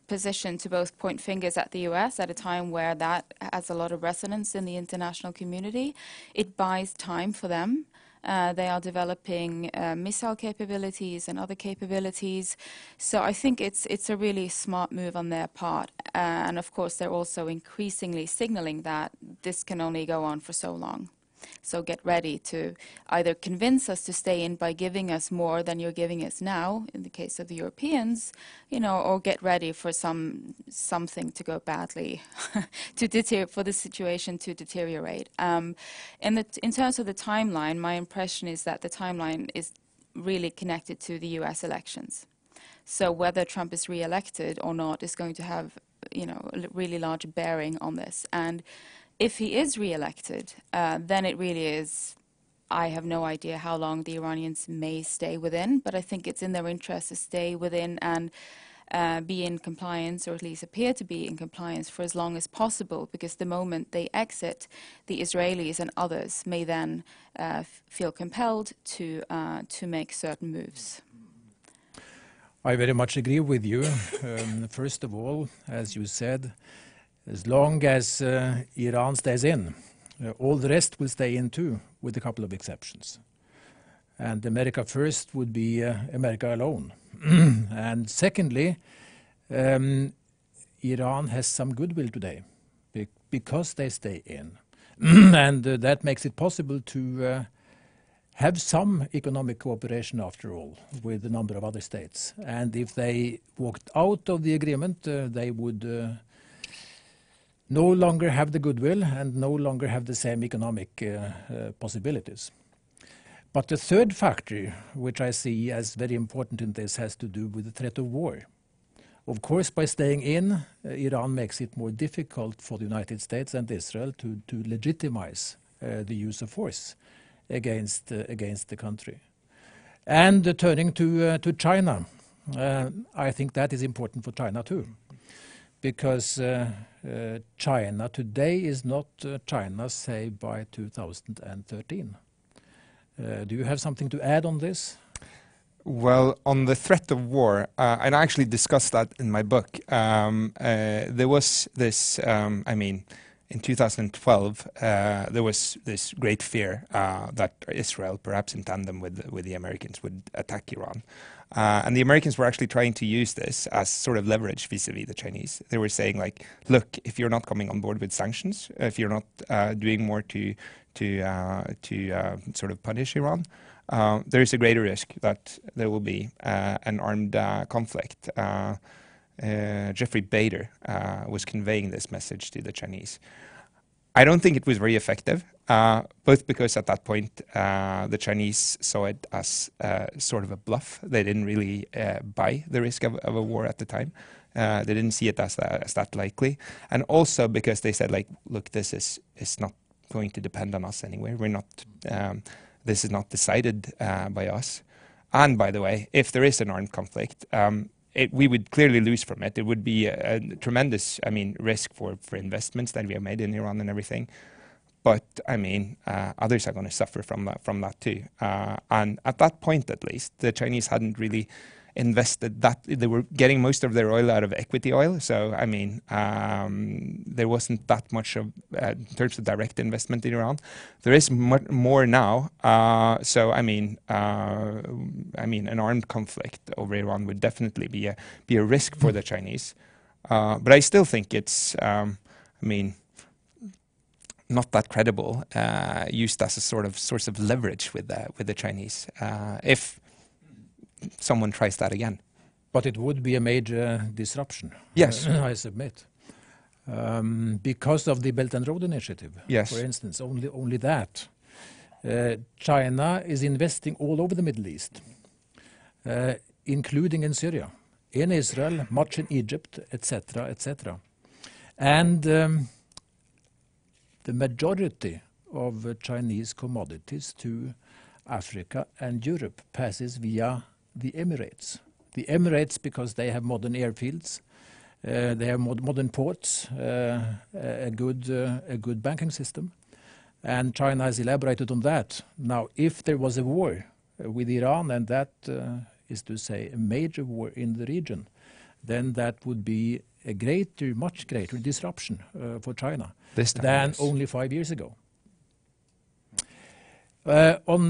Speaker 3: position to both point fingers at the US at a time where that has a lot of resonance in the international community. It buys time for them. They are developing missile capabilities and other capabilities. So I think it's a really smart move on their part. And of course, they're also increasingly signaling that this can only go on for so long. So get ready to either convince us to stay in by giving us more than you're giving us now, in the case of the Europeans, or get ready for something to go badly, for the situation to deteriorate. In terms of the timeline, my impression is that the timeline is really connected to the US elections. So whether Trump is re-elected or not is going to have, a really large bearing on this. And if he is re-elected, then it really is, I have no idea how long the Iranians may stay within, but I think it's in their interest to stay within and be in compliance, or at least appear to be in compliance, for as long as possible, because the moment they exit, the Israelis and others may then feel compelled to make certain moves.
Speaker 1: I very much agree with you. First of all, as you said, as long as Iran stays in, all the rest will stay in too, with a couple of exceptions. And America first would be America alone. And secondly, Iran has some goodwill today because they stay in. And that makes it possible to have some economic cooperation after all with a number of other states. And if they walked out of the agreement, they would no longer have the goodwill and no longer have the same economic possibilities. But the third factor, which I see as very important in this, has to do with the threat of war. Of course, by staying in, Iran makes it more difficult for the United States and Israel to legitimize the use of force against the country. And turning to China, I think that is important for China too, because China today is not China, say, by 2013. Do you have something to add on this?
Speaker 2: Well, on the threat of war, and I actually discussed that in my book. There was this, in 2012, there was this great fear that Israel, perhaps in tandem with the Americans, would attack Iran. And the Americans were actually trying to use this as sort of leverage vis-a-vis the Chinese. They were saying, like, look, if you're not coming on board with sanctions, if you're not doing more to sort of punish Iran, there is a greater risk that there will be an armed conflict. Jeffrey Bader was conveying this message to the Chinese. I don't think it was very effective, both because at that point the Chinese saw it as sort of a bluff. They didn't really buy the risk of a war at the time. They didn't see it as that likely. And also because they said, like, look, this is not going to depend on us anyway. We're not, this is not decided by us. And by the way, if there is an armed conflict, we would clearly lose from it. It would be a tremendous, risk for investments that we have made in Iran and everything. But others are going to suffer from that too. And at that point, at least, the Chinese hadn't really invested that. They were getting most of their oil out of equity oil. So there wasn't that much of in terms of direct investment in Iran. There is more now. An armed conflict over Iran would definitely be a risk for the Chinese. But I still think it's not that credible, used as a sort of source of leverage with the Chinese. If someone tries that again.
Speaker 1: But it would be a major disruption.
Speaker 2: Yes.
Speaker 1: I submit. Because of the Belt and Road Initiative,
Speaker 2: yes.
Speaker 1: For instance, only that. China is investing all over the Middle East, including in Syria, in Israel, much in Egypt, etc., etc. And the majority of Chinese commodities to Africa and Europe passes via the Emirates. The Emirates, because they have modern airfields, they have modern ports, a good banking system, and China has elaborated on that. Now, if there was a war with Iran, and that is to say a major war in the region, then that would be a much greater disruption for China than only 5 years ago. On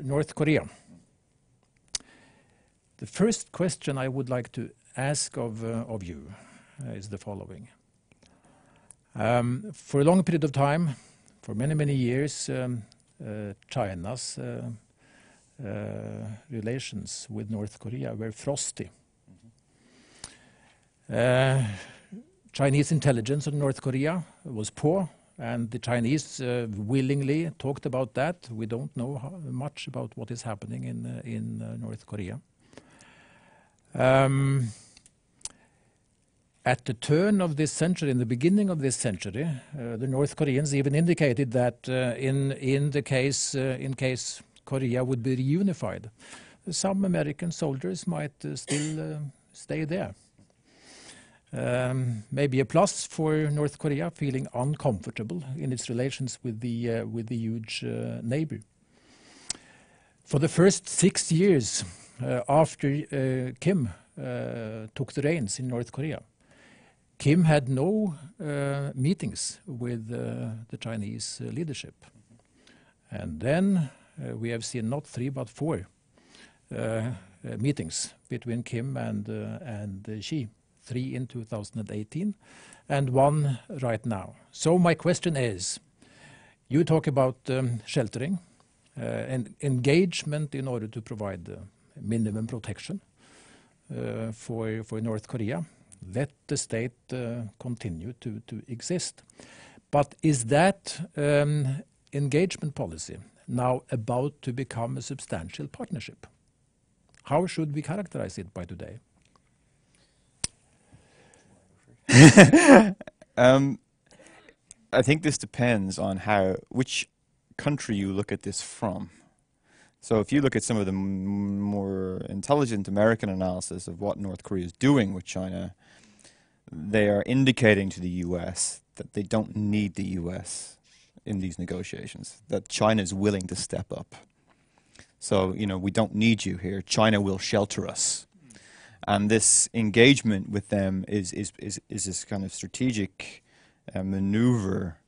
Speaker 1: North Korea. The first question I would like to ask of you is the following. For a long period of time, for many, many years, China's relations with North Korea were frosty. Chinese intelligence on North Korea was poor, and the Chinese willingly talked about that. We don't know much about what is happening in North Korea. At the turn of this century, in the beginning of this century, the North Koreans even indicated that in case Korea would be reunified, some American soldiers might still stay there. Maybe a plus for North Korea feeling uncomfortable in its relations with the huge neighbor. For the first 6 years after Kim took the reins in North Korea, Kim had no meetings with the Chinese leadership. And then we have seen not 3 but 4 meetings between Kim and Xi. 3 in 2018 and 1 right now. So my question is, you talk about sheltering and engagement in order to provide minimum protection for North Korea. Let the state continue to exist. But is that engagement policy now about to become a substantial partnership? How should we characterize it by today?
Speaker 4: I think this depends on which country you look at this from. So if you look at some of the more intelligent American analysis of what North Korea is doing with China, they are indicating to the US that they don't need the US in these negotiations, that China is willing to step up. So, you know, we don't need you here. China will shelter us. And this engagement with them is this kind of strategic maneuver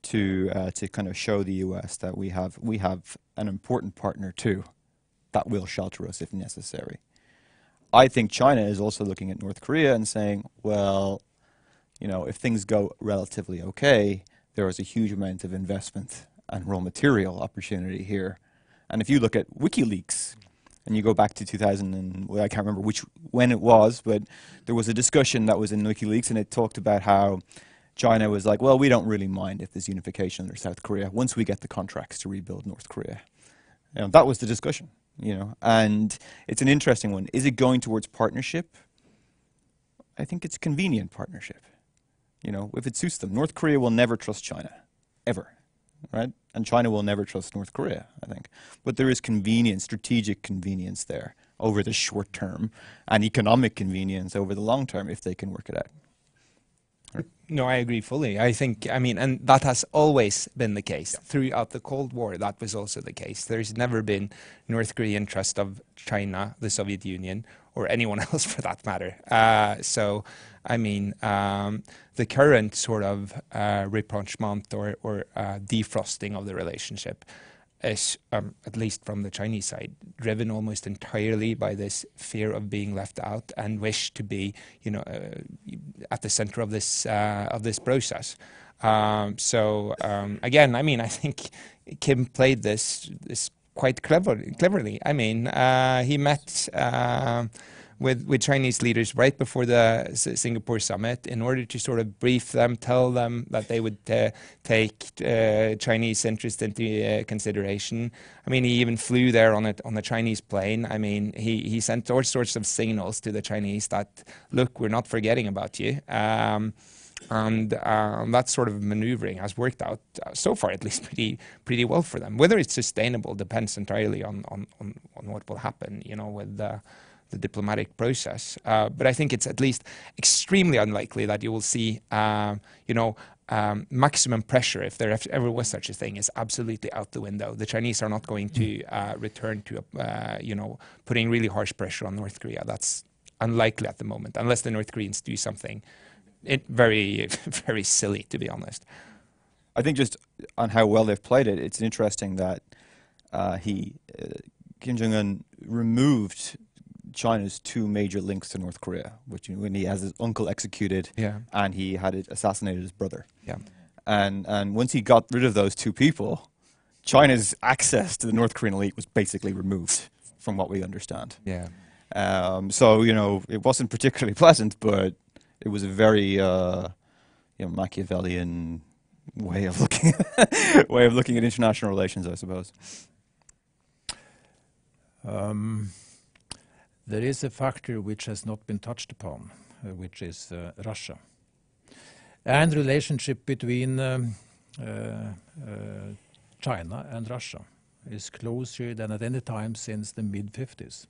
Speaker 4: to kind of show the U.S. that we have an important partner too, that will shelter us if necessary. I think China is also looking at North Korea and saying, well, you know, if things go relatively okay, there is a huge amount of investment and raw material opportunity here. And if you look at WikiLeaks, and you go back to 2000 and well, I can't remember when it was, but there was a discussion that was in WikiLeaks, and it talked about how China was like, well, we don't really mind if there's unification under South Korea once we get the contracts to rebuild North Korea. You know, that was the discussion, you know, and it's an interesting one. Is it going towards partnership? I think it's convenient partnership. You know, if it suits them. North Korea will never trust China, ever. Right? And China will never trust North Korea, I think. But there is convenience, strategic convenience there over the short term, and economic convenience over the long term if they can work it out. Right.
Speaker 2: No, I agree fully. I think, I mean, and that has always been the case. Yeah. Throughout the Cold War, that was also the case. There's never been North Korean trust of China, the Soviet Union, or anyone else for that matter. So, I mean, the current sort of rapprochement or defrosting of the relationship is, at least from the Chinese side, driven almost entirely by this fear of being left out and wish to be, you know, at the center of this process. So again, I mean, I think Kim played this quite cleverly. I mean, he met with Chinese leaders right before the Singapore summit in order to sort of brief them, tell them that they would take Chinese interest into consideration. I mean, he even flew there on a Chinese plane. I mean, he sent all sorts of signals to the Chinese that, look, we're not forgetting about you. And that sort of maneuvering has worked out so far, at least pretty well for them. Whether it's sustainable depends entirely on what will happen, you know, with the diplomatic process. But I think it's at least extremely unlikely that you will see, you know, maximum pressure, if there ever was such a thing, is absolutely out the window. The Chinese are not going to return to, you know, putting really harsh pressure on North Korea. That's unlikely at the moment, unless the North Koreans do something very, very silly, to be honest.
Speaker 4: I think just on how well they've played it, it's interesting that Kim Jong-un removed China's 2 major links to North Korea, which when he has his uncle executed, and he had assassinated his brother. Yeah. And once he got rid of those 2 people, China's access to the North Korean elite was basically removed, from what we understand. Yeah. So, you know, it wasn't particularly pleasant, but it was a very you know, Machiavellian way of looking at international relations, I suppose.
Speaker 1: There is a factor which has not been touched upon, which is Russia, and relationship between China and Russia. is closer than at any time since the mid-50s.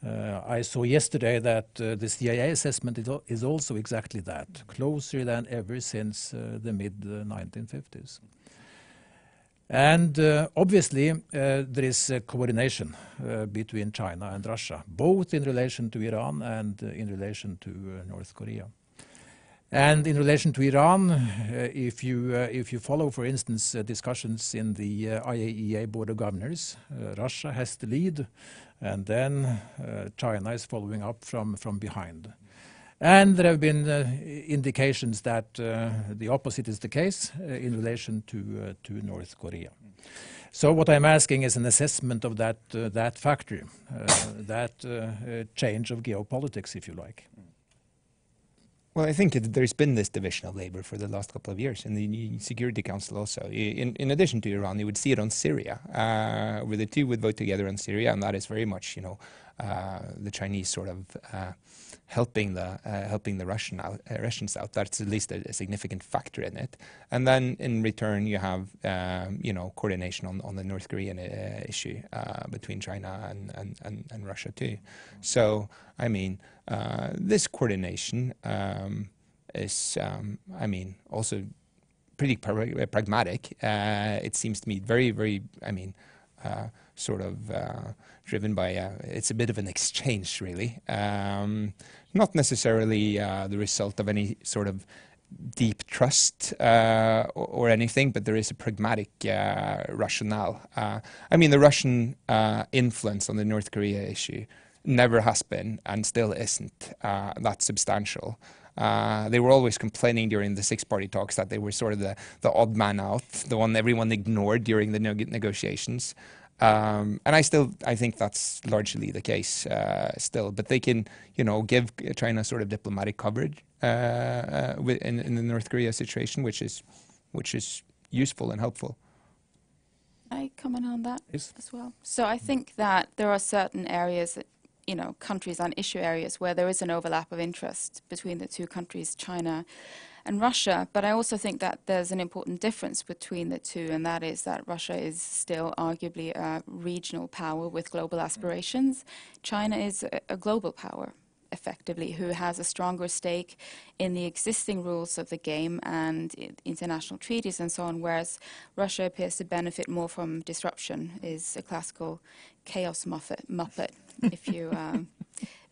Speaker 1: I saw yesterday that the CIA assessment is also exactly that, closer than ever since the mid-1950s. And obviously, there is coordination between China and Russia, both in relation to Iran and in relation to North Korea. And in relation to Iran, if you follow, for instance, discussions in the IAEA Board of Governors, Russia has the lead, and then China is following up from behind. And there have been indications that the opposite is the case in relation to North Korea. So what I'm asking is an assessment of that factor, that change of geopolitics, if you like.
Speaker 2: Well, I think there's been this division of labor for the last couple of years in the Security Council also. In addition to Iran, you would see it on Syria, where the two would vote together on Syria, and that is very much, you know, the Chinese sort of helping the Russians out. That's at least a significant factor in it. And then in return, you have you know, coordination on the North Korean issue between China and Russia too. So I mean, this coordination is I mean, also pretty pragmatic. It seems to me very I mean, sort of driven by it's a bit of an exchange, really. Not necessarily the result of any sort of deep trust or anything, but there is a pragmatic rationale. I mean, the Russian influence on the North Korea issue never has been and still isn't that substantial. They were always complaining during the six-party talks that they were sort of the odd man out, the one everyone ignored during the negotiations. And I think that's largely the case still. But they can, you know, give China sort of diplomatic coverage in the North Korea situation, which is useful and helpful.
Speaker 3: Can I comment on that
Speaker 1: Yes.
Speaker 3: as well? So I think that there are certain areas that, you know, countries and issue areas where there is an overlap of interest between the two countries, China and Russia. But I also think that there's an important difference between the two, and that is that Russia is still arguably a regional power with global aspirations. China is a global power, effectively, who has a stronger stake in the existing rules of the game and international treaties and so on, whereas Russia appears to benefit more from disruption, is a classical chaos muppet.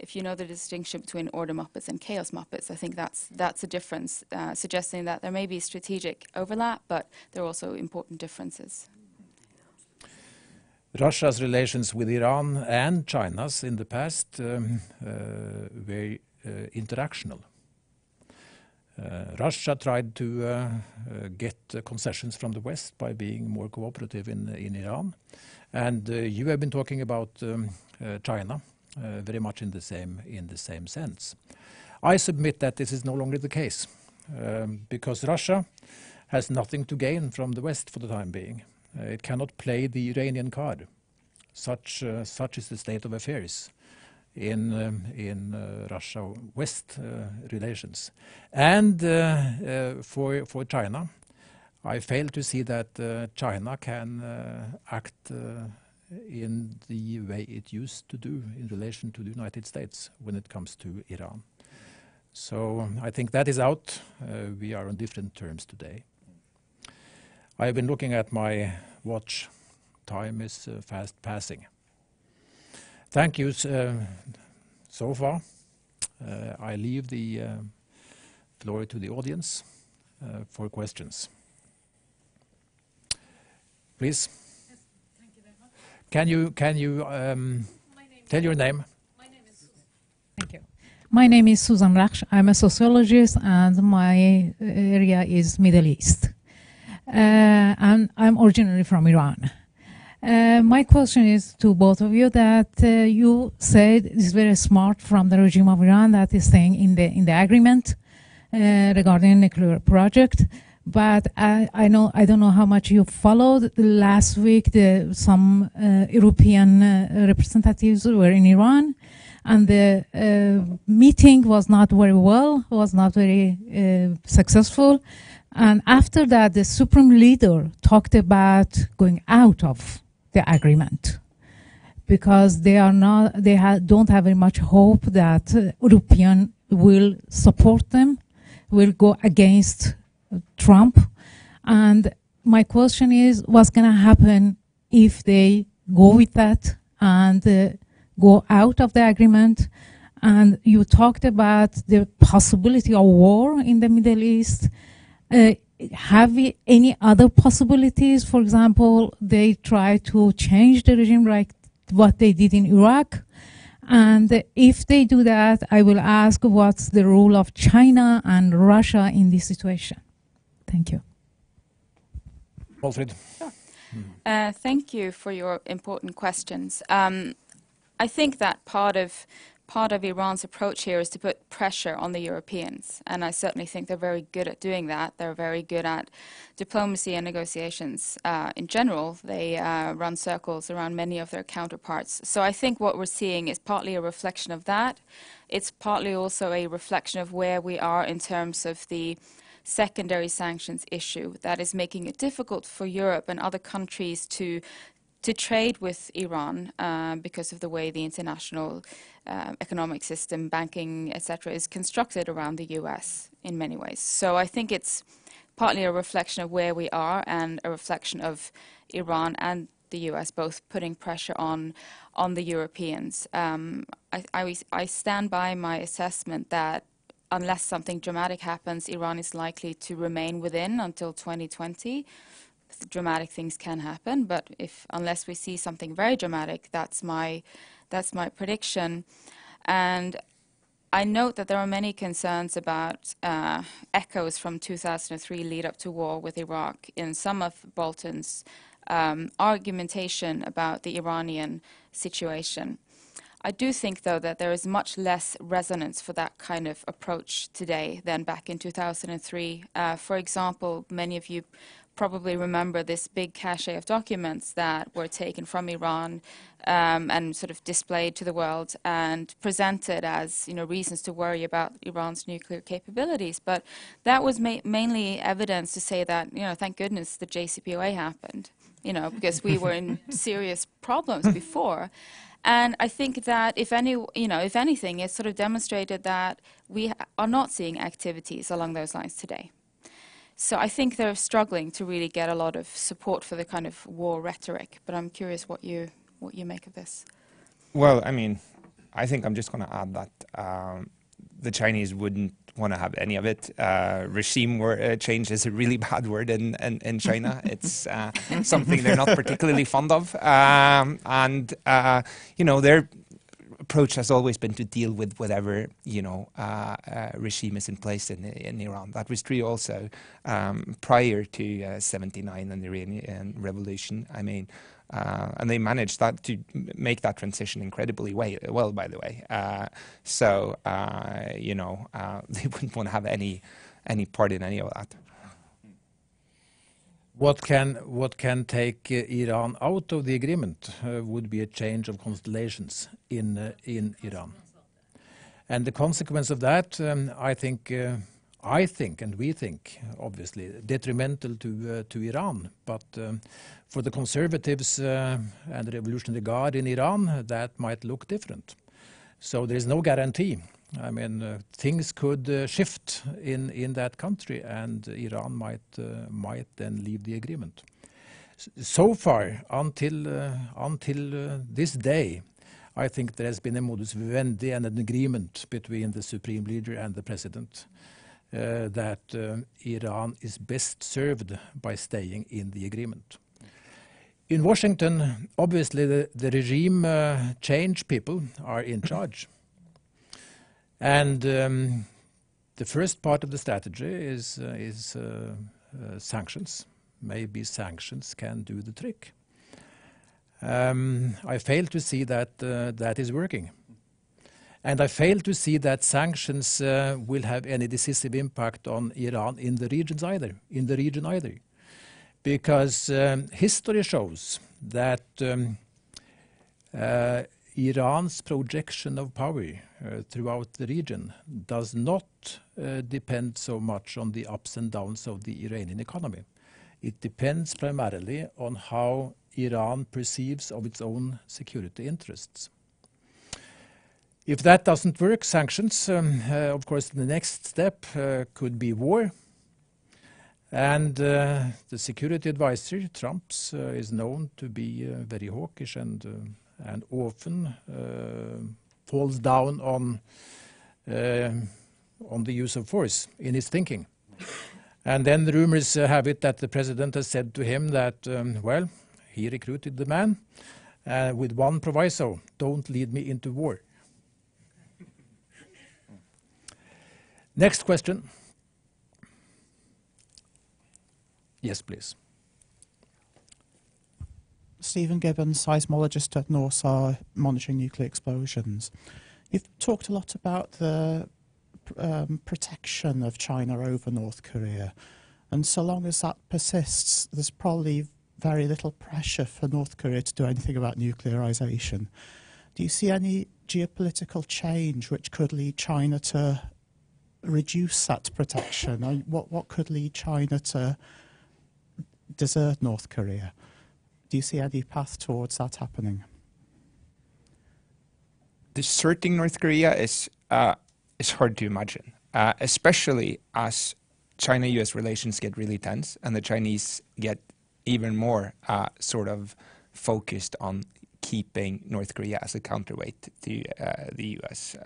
Speaker 3: If you know the distinction between order muppets and chaos muppets, I think that's a difference, suggesting that there may be strategic overlap, but there are also important differences.
Speaker 1: Russia's relations with Iran and China's in the past were interactional. Russia tried to get concessions from the West by being more cooperative in Iran. And you have been talking about China very much in the same sense. I submit that this is no longer the case because Russia has nothing to gain from the West for the time being. It cannot play the Iranian card. Such is the state of affairs in Russia-West relations. And for China, I fail to see that China can act in the way it used to do in relation to the United States when it comes to Iran. So I think that is out. We are on different terms today. I have been looking at my watch. Time is fast passing. Thank you so far. I leave the floor to the audience for questions. Please.
Speaker 5: Yes, thank you very much.
Speaker 1: Can you tell your name?
Speaker 5: My name is Susan. Thank you. My name is Susan Raksh. I'm a sociologist, and my area is Middle East. And I'm originally from Iran. My question is to both of you that you said it's very smart from the regime of Iran that is staying in the agreement regarding nuclear project. But I don't know how much you followed. Last week, some European representatives were in Iran, and the meeting was not very well, was not very successful. And after that, the supreme leader talked about going out of the agreement, because they are not, don't have very much hope that European will support them, will go against Trump. And my question is, what's going to happen if they go with that and go out of the agreement? And you talked about the possibility of war in the Middle East. Have we any other possibilities? For example, they try to change the regime like what they did in Iraq. And if they do that, I will ask what's the role of China and Russia in this situation? Thank you.
Speaker 1: Walfrid.
Speaker 3: Sure. Thank you for your important questions. I think that part of Iran's approach here is to put pressure on the Europeans, and I certainly think they're very good at doing that. They're very good at diplomacy and negotiations in general. They run circles around many of their counterparts. So I think what we're seeing is partly a reflection of that. It's partly also a reflection of where we are in terms of the secondary sanctions issue that is making it difficult for Europe and other countries to trade with Iran because of the way the international economic system, banking, etc., is constructed around the US in many ways. So I think it's partly a reflection of where we are and a reflection of Iran and the US both putting pressure on the Europeans. I stand by my assessment that unless something dramatic happens, Iran is likely to remain within until 2020. Dramatic things can happen, but unless we see something very dramatic, that's my prediction. And I note that there are many concerns about echoes from 2003 lead up to war with Iraq in some of Bolton's argumentation about the Iranian situation. I do think, though, that there is much less resonance for that kind of approach today than back in 2003. For example, many of you probably remember this big cache of documents that were taken from Iran and sort of displayed to the world and presented as, reasons to worry about Iran's nuclear capabilities. But that was mainly evidence to say that, thank goodness the JCPOA happened, because we were in serious problems before. And I think that if anything, it sort of demonstrated that we are not seeing activities along those lines today. So I think they're struggling to really get a lot of support for the kind of war rhetoric. But I'm curious what you make of this.
Speaker 2: Well, I think I'm just going to add that the Chinese wouldn't want to have any of it. Regime change is a really bad word in China. It's something they're not particularly fond of. Their approach has always been to deal with whatever, regime is in place in Iran. That was true also prior to 79 and the Iranian Revolution. And they managed to make that transition incredibly well, by the way. They wouldn't want to have any part in any of that.
Speaker 1: What can take Iran out of the agreement would be a change of constellations in Iran, and the consequence of that, I think, and we think, obviously, detrimental to Iran. But for the conservatives and the Revolutionary Guard in Iran, that might look different. So there is no guarantee. Things could shift in that country, and Iran might then leave the agreement. So far, until this day, I think there has been a modus vivendi and an agreement between the supreme leader and the president that Iran is best served by staying in the agreement. In Washington, obviously, the regime change people are in charge. And the first part of the strategy is sanctions. Maybe sanctions can do the trick. I fail to see that that is working. And I fail to see that sanctions will have any decisive impact on Iran in the region either. Because history shows that Iran's projection of power throughout the region does not depend so much on the ups and downs of the Iranian economy. It depends primarily on how Iran perceives of its own security interests. If that doesn't work, sanctions, of course, the next step could be war. And the security advisor, Trump's, is known to be very hawkish and often falls down on the use of force in his thinking. And then the rumors have it that the president has said to him that, well, he recruited the man with one proviso: don't lead me into war. Next question. Yes, please.
Speaker 6: Stephen Gibbons, seismologist at NORSAR, monitoring nuclear explosions. You've talked a lot about the protection of China over North Korea, and so long as that persists, there's probably very little pressure for North Korea to do anything about nuclearization. Do you see any geopolitical change which could lead China to reduce that protection? What could lead China to desert North Korea? Do you see any path towards that happening?
Speaker 2: Deserting North Korea is hard to imagine, especially as China-US relations get really tense and the Chinese get even more sort of focused on keeping North Korea as a counterweight to the US.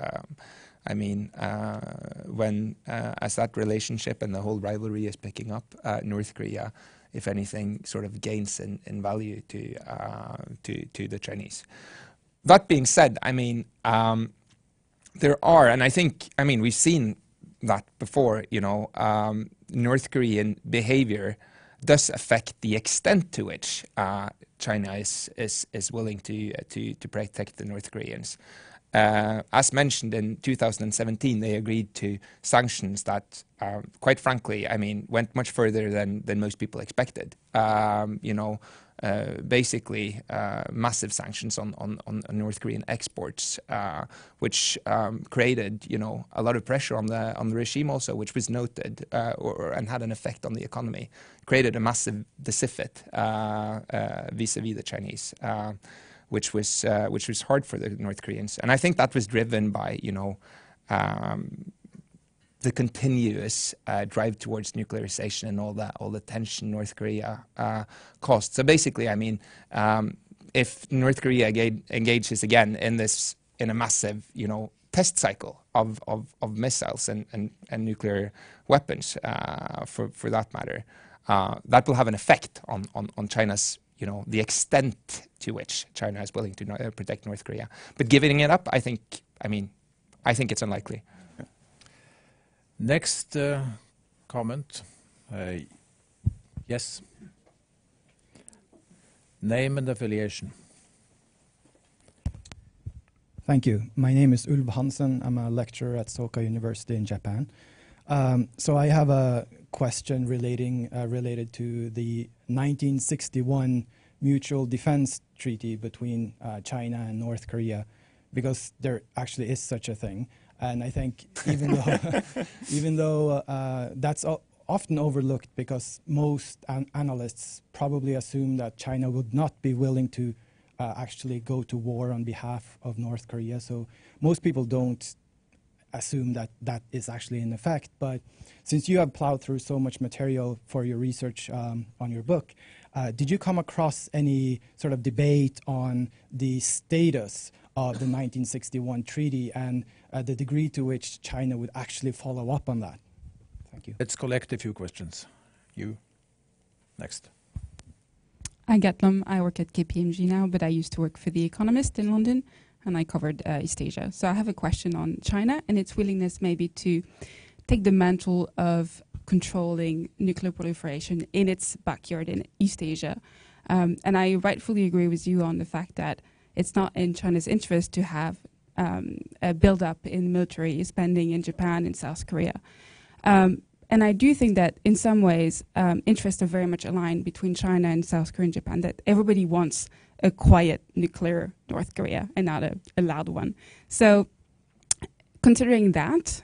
Speaker 2: I mean, as that relationship and the whole rivalry is picking up, North Korea, if anything, sort of gains in value to the Chinese. That being said, I mean, there are, and I think, I mean, we've seen that before, you know, North Korean behavior does affect the extent to which China is willing to protect the North Koreans. As mentioned in 2017, they agreed to sanctions that, quite frankly, I mean, went much further than most people expected. You know, basically massive sanctions on North Korean exports, which created, you know, a lot of pressure on the regime also, which was noted and had an effect on the economy. Created a massive deficit vis-a-vis the Chinese. Which was hard for the North Koreans, and I think that was driven by, you know, the continuous drive towards nuclearization and all the tension North Korea caused. So basically, I mean, if North Korea engages again in a massive, you know, test cycle of missiles and nuclear weapons, for that matter, that will have an effect on China's, you know, the extent to which China is willing to protect North Korea. But giving it up, I think it's unlikely.
Speaker 1: Next comment. Yes. Name and affiliation.
Speaker 7: Thank you. My name is Ulv Hansen. I'm a lecturer at Soka University in Japan. So I have a question related to the 1961 Mutual Defense Treaty between China and North Korea, because there actually is such a thing. And I think even though that's often overlooked, because most analysts probably assume that China would not be willing to actually go to war on behalf of North Korea. So most people don't assume that that is actually in effect. But since you have plowed through so much material for your research on your book, did you come across any sort of debate on the status of the 1961 treaty and the degree to which China would actually follow up on that? Thank you.
Speaker 1: Let's collect a few questions. You, next.
Speaker 8: I get them. I work at KPMG now, but I used to work for The Economist in London, and I covered East Asia. So I have a question on China and its willingness maybe to take the mantle of controlling nuclear proliferation in its backyard in East Asia. And I rightfully agree with you on the fact that it's not in China's interest to have a build-up in military spending in Japan and South Korea. And I do think that in some ways, interests are very much aligned between China and South Korea and Japan, that everybody wants a quiet nuclear North Korea and not a loud one. So considering that,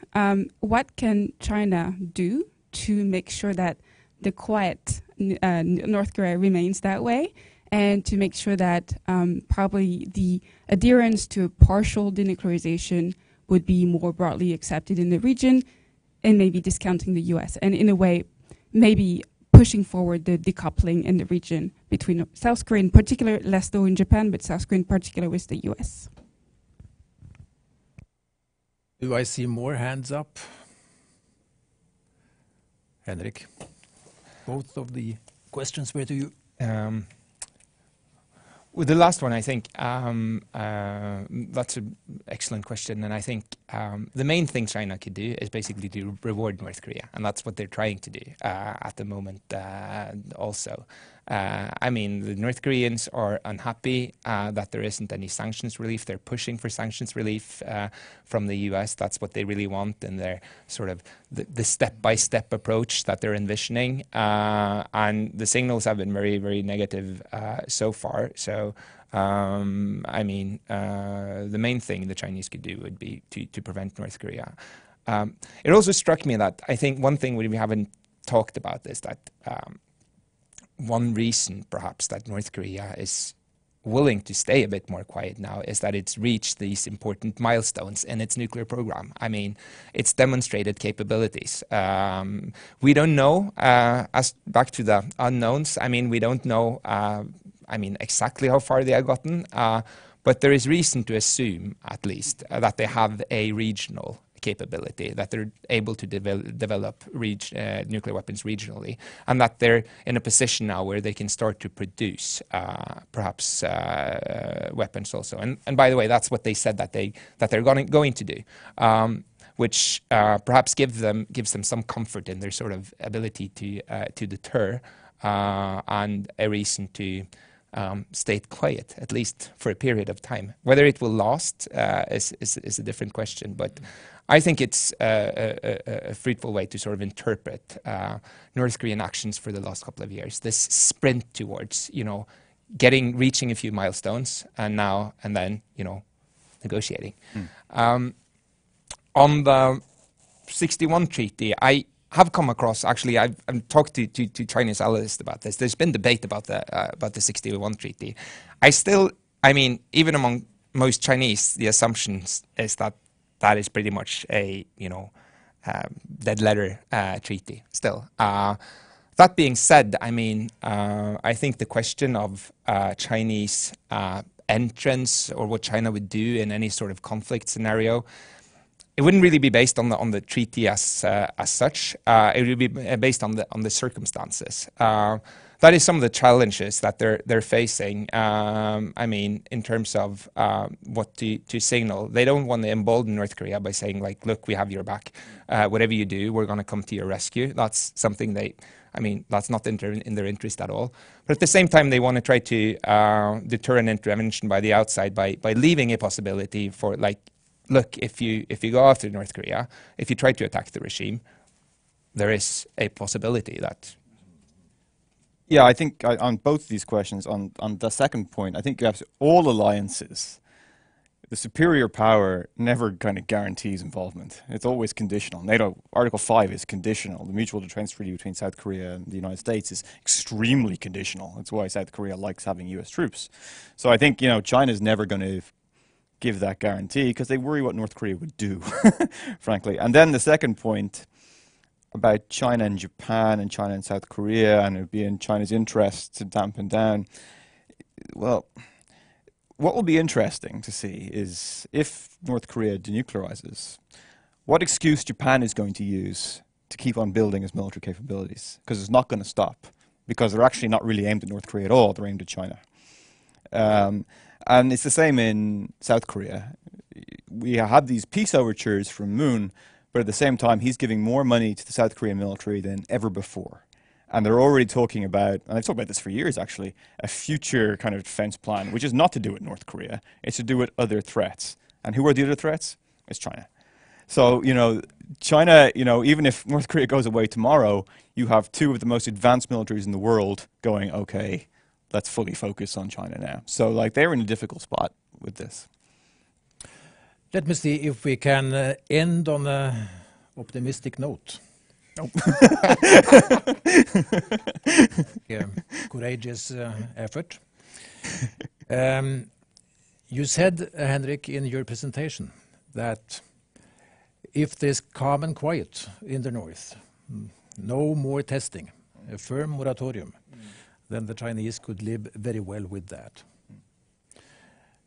Speaker 8: what can China do to make sure that the quiet North Korea remains that way? and to make sure that probably the adherence to a partial denuclearization would be more broadly accepted in the region, and maybe discounting the US, and in a way maybe pushing forward the decoupling in the region between South Korea in particular, less though in Japan, but South Korea in particular with the US.
Speaker 1: Do I see more hands up? Henrik, both of the questions were to you.
Speaker 2: With the last one, I think that's an excellent question, and I think the main thing China could do is basically to reward North Korea, and that's what they're trying to do at the moment also. I mean, the North Koreans are unhappy that there isn't any sanctions relief. They're pushing for sanctions relief from the US. That's what they really want, and they're sort of the step-by-step approach that they're envisioning. And the signals have been very, very negative so far. So, I mean, the main thing the Chinese could do would be to prevent North Korea. It also struck me that I think one thing we haven't talked about is that one reason, perhaps, that North Korea is willing to stay a bit more quiet now is that it's reached these important milestones in its nuclear program. I mean, it's demonstrated capabilities. We don't know, as back to the unknowns, I mean, we don't know, exactly how far they have gotten, but there is reason to assume, at least, that they have a regional capability, that they're able to develop nuclear weapons regionally, and that they're in a position now where they can start to produce perhaps weapons also. And by the way, that's what they said that they're going to do, which perhaps gives them some comfort in their sort of ability to deter and a reason to stay quiet, at least for a period of time. Whether it will last is a different question, but I think it's a fruitful way to sort of interpret North Korean actions for the last couple of years. This sprint towards, reaching a few milestones, and then, negotiating. On the 61 treaty, I have come across, actually, I've talked to Chinese analysts about this. There's been debate about the 61 treaty. Even among most Chinese, the assumptions is that is pretty much a, dead letter treaty still. That being said, I think the question of Chinese entrance, or what China would do in any sort of conflict scenario, it wouldn't really be based on the treaty as such. It would be based on the circumstances. That is some of the challenges that they're facing. In terms of what to signal, they don't want to embolden North Korea by saying, like, look, we have your back. Whatever you do, we're going to come to your rescue. That's something that's not in their interest at all. But at the same time, they want to try to deter an intervention by the outside by leaving a possibility for, like, look, if you go after North Korea, if you try to attack the regime, there is a possibility that.
Speaker 4: Yeah, I think on both these questions, on the second point, I think you have all alliances. The superior power never kind of guarantees involvement. It's always conditional. NATO Article 5 is conditional. The mutual defense treaty between South Korea and the United States is extremely conditional. That's why South Korea likes having US troops. So I think, China's never going to give that guarantee because they worry what North Korea would do, frankly. And then the second point about China and Japan and China and South Korea, and it would be in China's interest to dampen down. Well, what will be interesting to see is if North Korea denuclearizes, what excuse Japan is going to use to keep on building its military capabilities, because it's not going to stop, because they're actually not really aimed at North Korea at all, they're aimed at China. And it's the same in South Korea. We have these peace overtures from Moon, but at the same time, he's giving more money to the South Korean military than ever before. And they're already talking about, and I've talked about this for years actually, a future kind of defense plan, which is not to do with North Korea, it's to do with other threats. And who are the other threats? It's China. So, China, even if North Korea goes away tomorrow, you have two of the most advanced militaries in the world going, okay, let's fully focus on China now. So, they're in a difficult spot with this.
Speaker 1: Let me see if we can end on an optimistic note.
Speaker 4: Nope.
Speaker 1: Courageous effort. You said, Henrik, in your presentation that if there's calm and quiet in the north, no more testing, a firm moratorium, then the Chinese could live very well with that.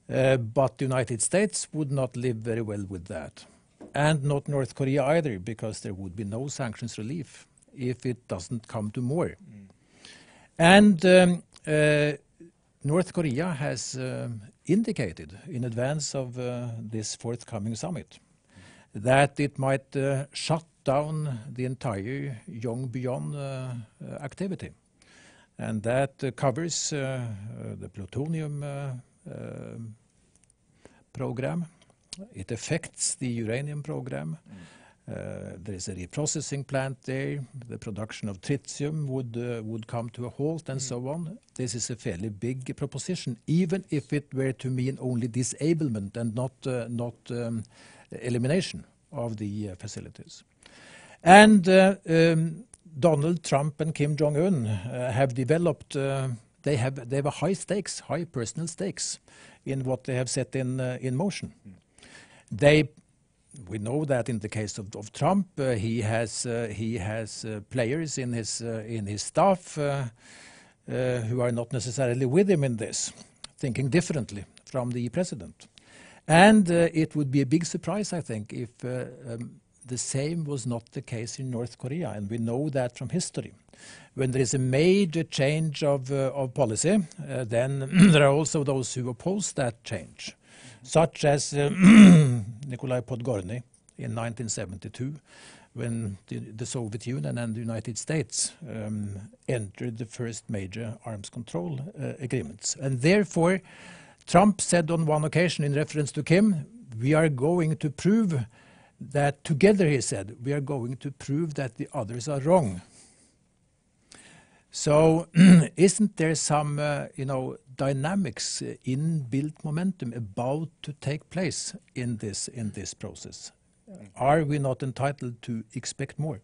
Speaker 1: But the United States would not live very well with that. And not North Korea either, because there would be no sanctions relief if it doesn't come to more. And North Korea has indicated in advance of this forthcoming summit that it might shut down the entire Yongbyon activity. And that covers the plutonium program. It affects the uranium program. There is a reprocessing plant there. The production of tritium would come to a halt, and so on. This is a fairly big proposition, even if it were to mean only disablement and not elimination of the facilities. And Donald Trump and Kim Jong-un have developed. They have a high stakes, high personal stakes, in what they have set in motion. We know that in the case of Trump, he has players in his staff who are not necessarily with him in this, thinking differently from the president. And it would be a big surprise, I think, if the same was not the case in North Korea, and we know that from history. When there is a major change of policy, then there are also those who oppose that change, such as Nikolai Podgorny in 1972, when the Soviet Union and the United States entered the first major arms control agreements. And therefore, Trump said on one occasion in reference to Kim, we are going to prove that together, he said, we are going to prove that the others are wrong. So isn't there some, dynamics, inbuilt momentum about to take place in this process? Are we not entitled to expect more?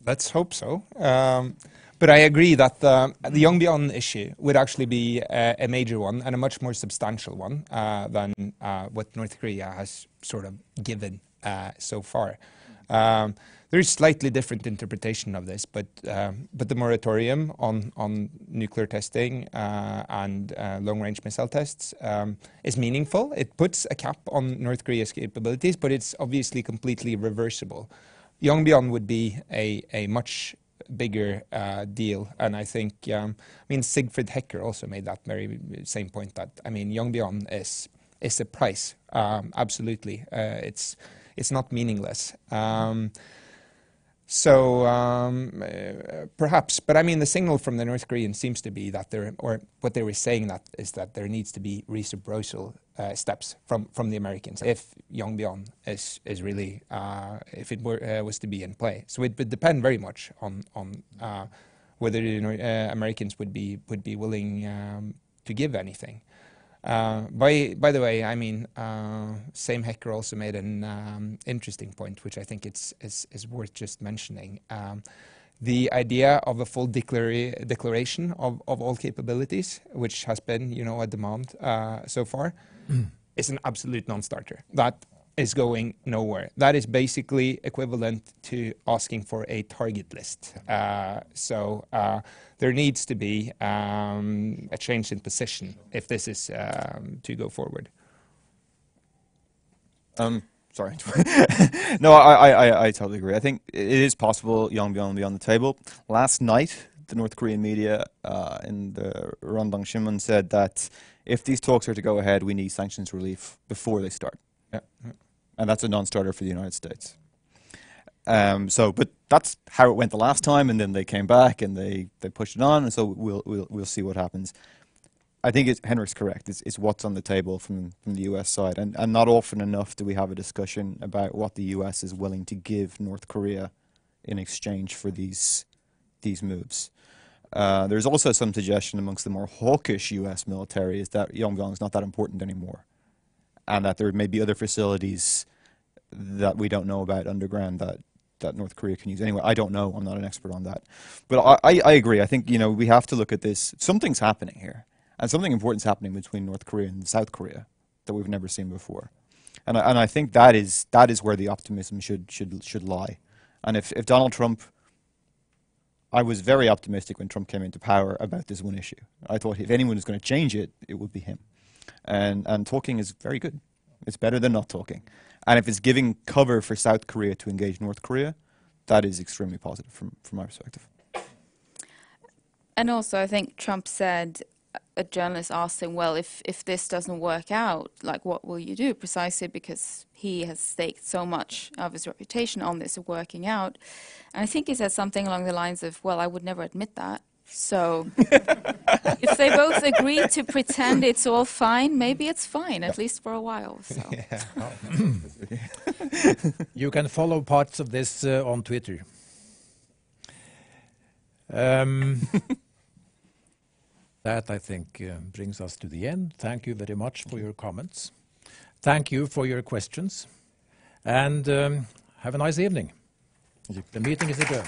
Speaker 2: Let's hope so. But I agree that the Yongbyon issue would actually be a major one and a much more substantial one than what North Korea has sort of given so far. There's slightly different interpretation of this, but the moratorium on nuclear testing and long-range missile tests is meaningful. It puts a cap on North Korea's capabilities, but it's obviously completely reversible. Yongbyon would be a much bigger deal, and I think, Sigfrid Hecker also made that very same point, that, Yongbyon is a price, absolutely. It's not meaningless. Perhaps, but the signal from the North Koreans seems to be that what they were saying is that there needs to be reciprocal steps from the Americans if Yongbyon is really, if it was to be in play. So it would depend very much on whether the Americans would be willing to give anything. By the way, same Hecker also made an interesting point, which I think is worth just mentioning. The idea of a full declaration of all capabilities, which has been, a demand so far, is an absolute non-starter. That is going nowhere. That is basically equivalent to asking for a target list. So there needs to be a change in position if this is to go forward.
Speaker 4: Sorry. No, I totally agree. I think it is possible Yongbyon will be on the table. Last night, the North Korean media in the Rondong Shinmun said that if these talks are to go ahead, we need sanctions relief before they start.
Speaker 2: Yeah.
Speaker 4: And that's a non-starter for the United States. But that's how it went the last time, and then they came back and they pushed it on, and so we'll see what happens. I think Henrik's correct. It's what's on the table from the U.S. side, and not often enough do we have a discussion about what the U.S. is willing to give North Korea in exchange for these moves. There's also some suggestion amongst the more hawkish U.S. military is that Yongbyon is not that important anymore, and that there may be other facilities that we don't know about underground that that North Korea can use. Anyway, I don't know. I'm not an expert on that. But I agree. I think, we have to look at this. Something's happening here. And something important's happening between North Korea and South Korea that we've never seen before. And I think that is where the optimism should lie. And if Donald Trump, I was very optimistic when Trump came into power about this one issue. I thought if anyone was going to change it, it would be him. And talking is very good. It's better than not talking. And if it's giving cover for South Korea to engage North Korea, that is extremely positive from my perspective.
Speaker 3: And also, I think Trump said, a journalist asked him, well, if this doesn't work out, like, what will you do? Precisely because he has staked so much of his reputation on this working out. And I think he said something along the lines of, well, I would never admit that. So if they both agree to pretend it's all fine, maybe it's fine, at least for a while. So.
Speaker 1: Yeah. You can follow parts of this on Twitter. That, I think, brings us to the end. Thank you very much for your comments. Thank you for your questions. And have a nice evening. The meeting is adjourned.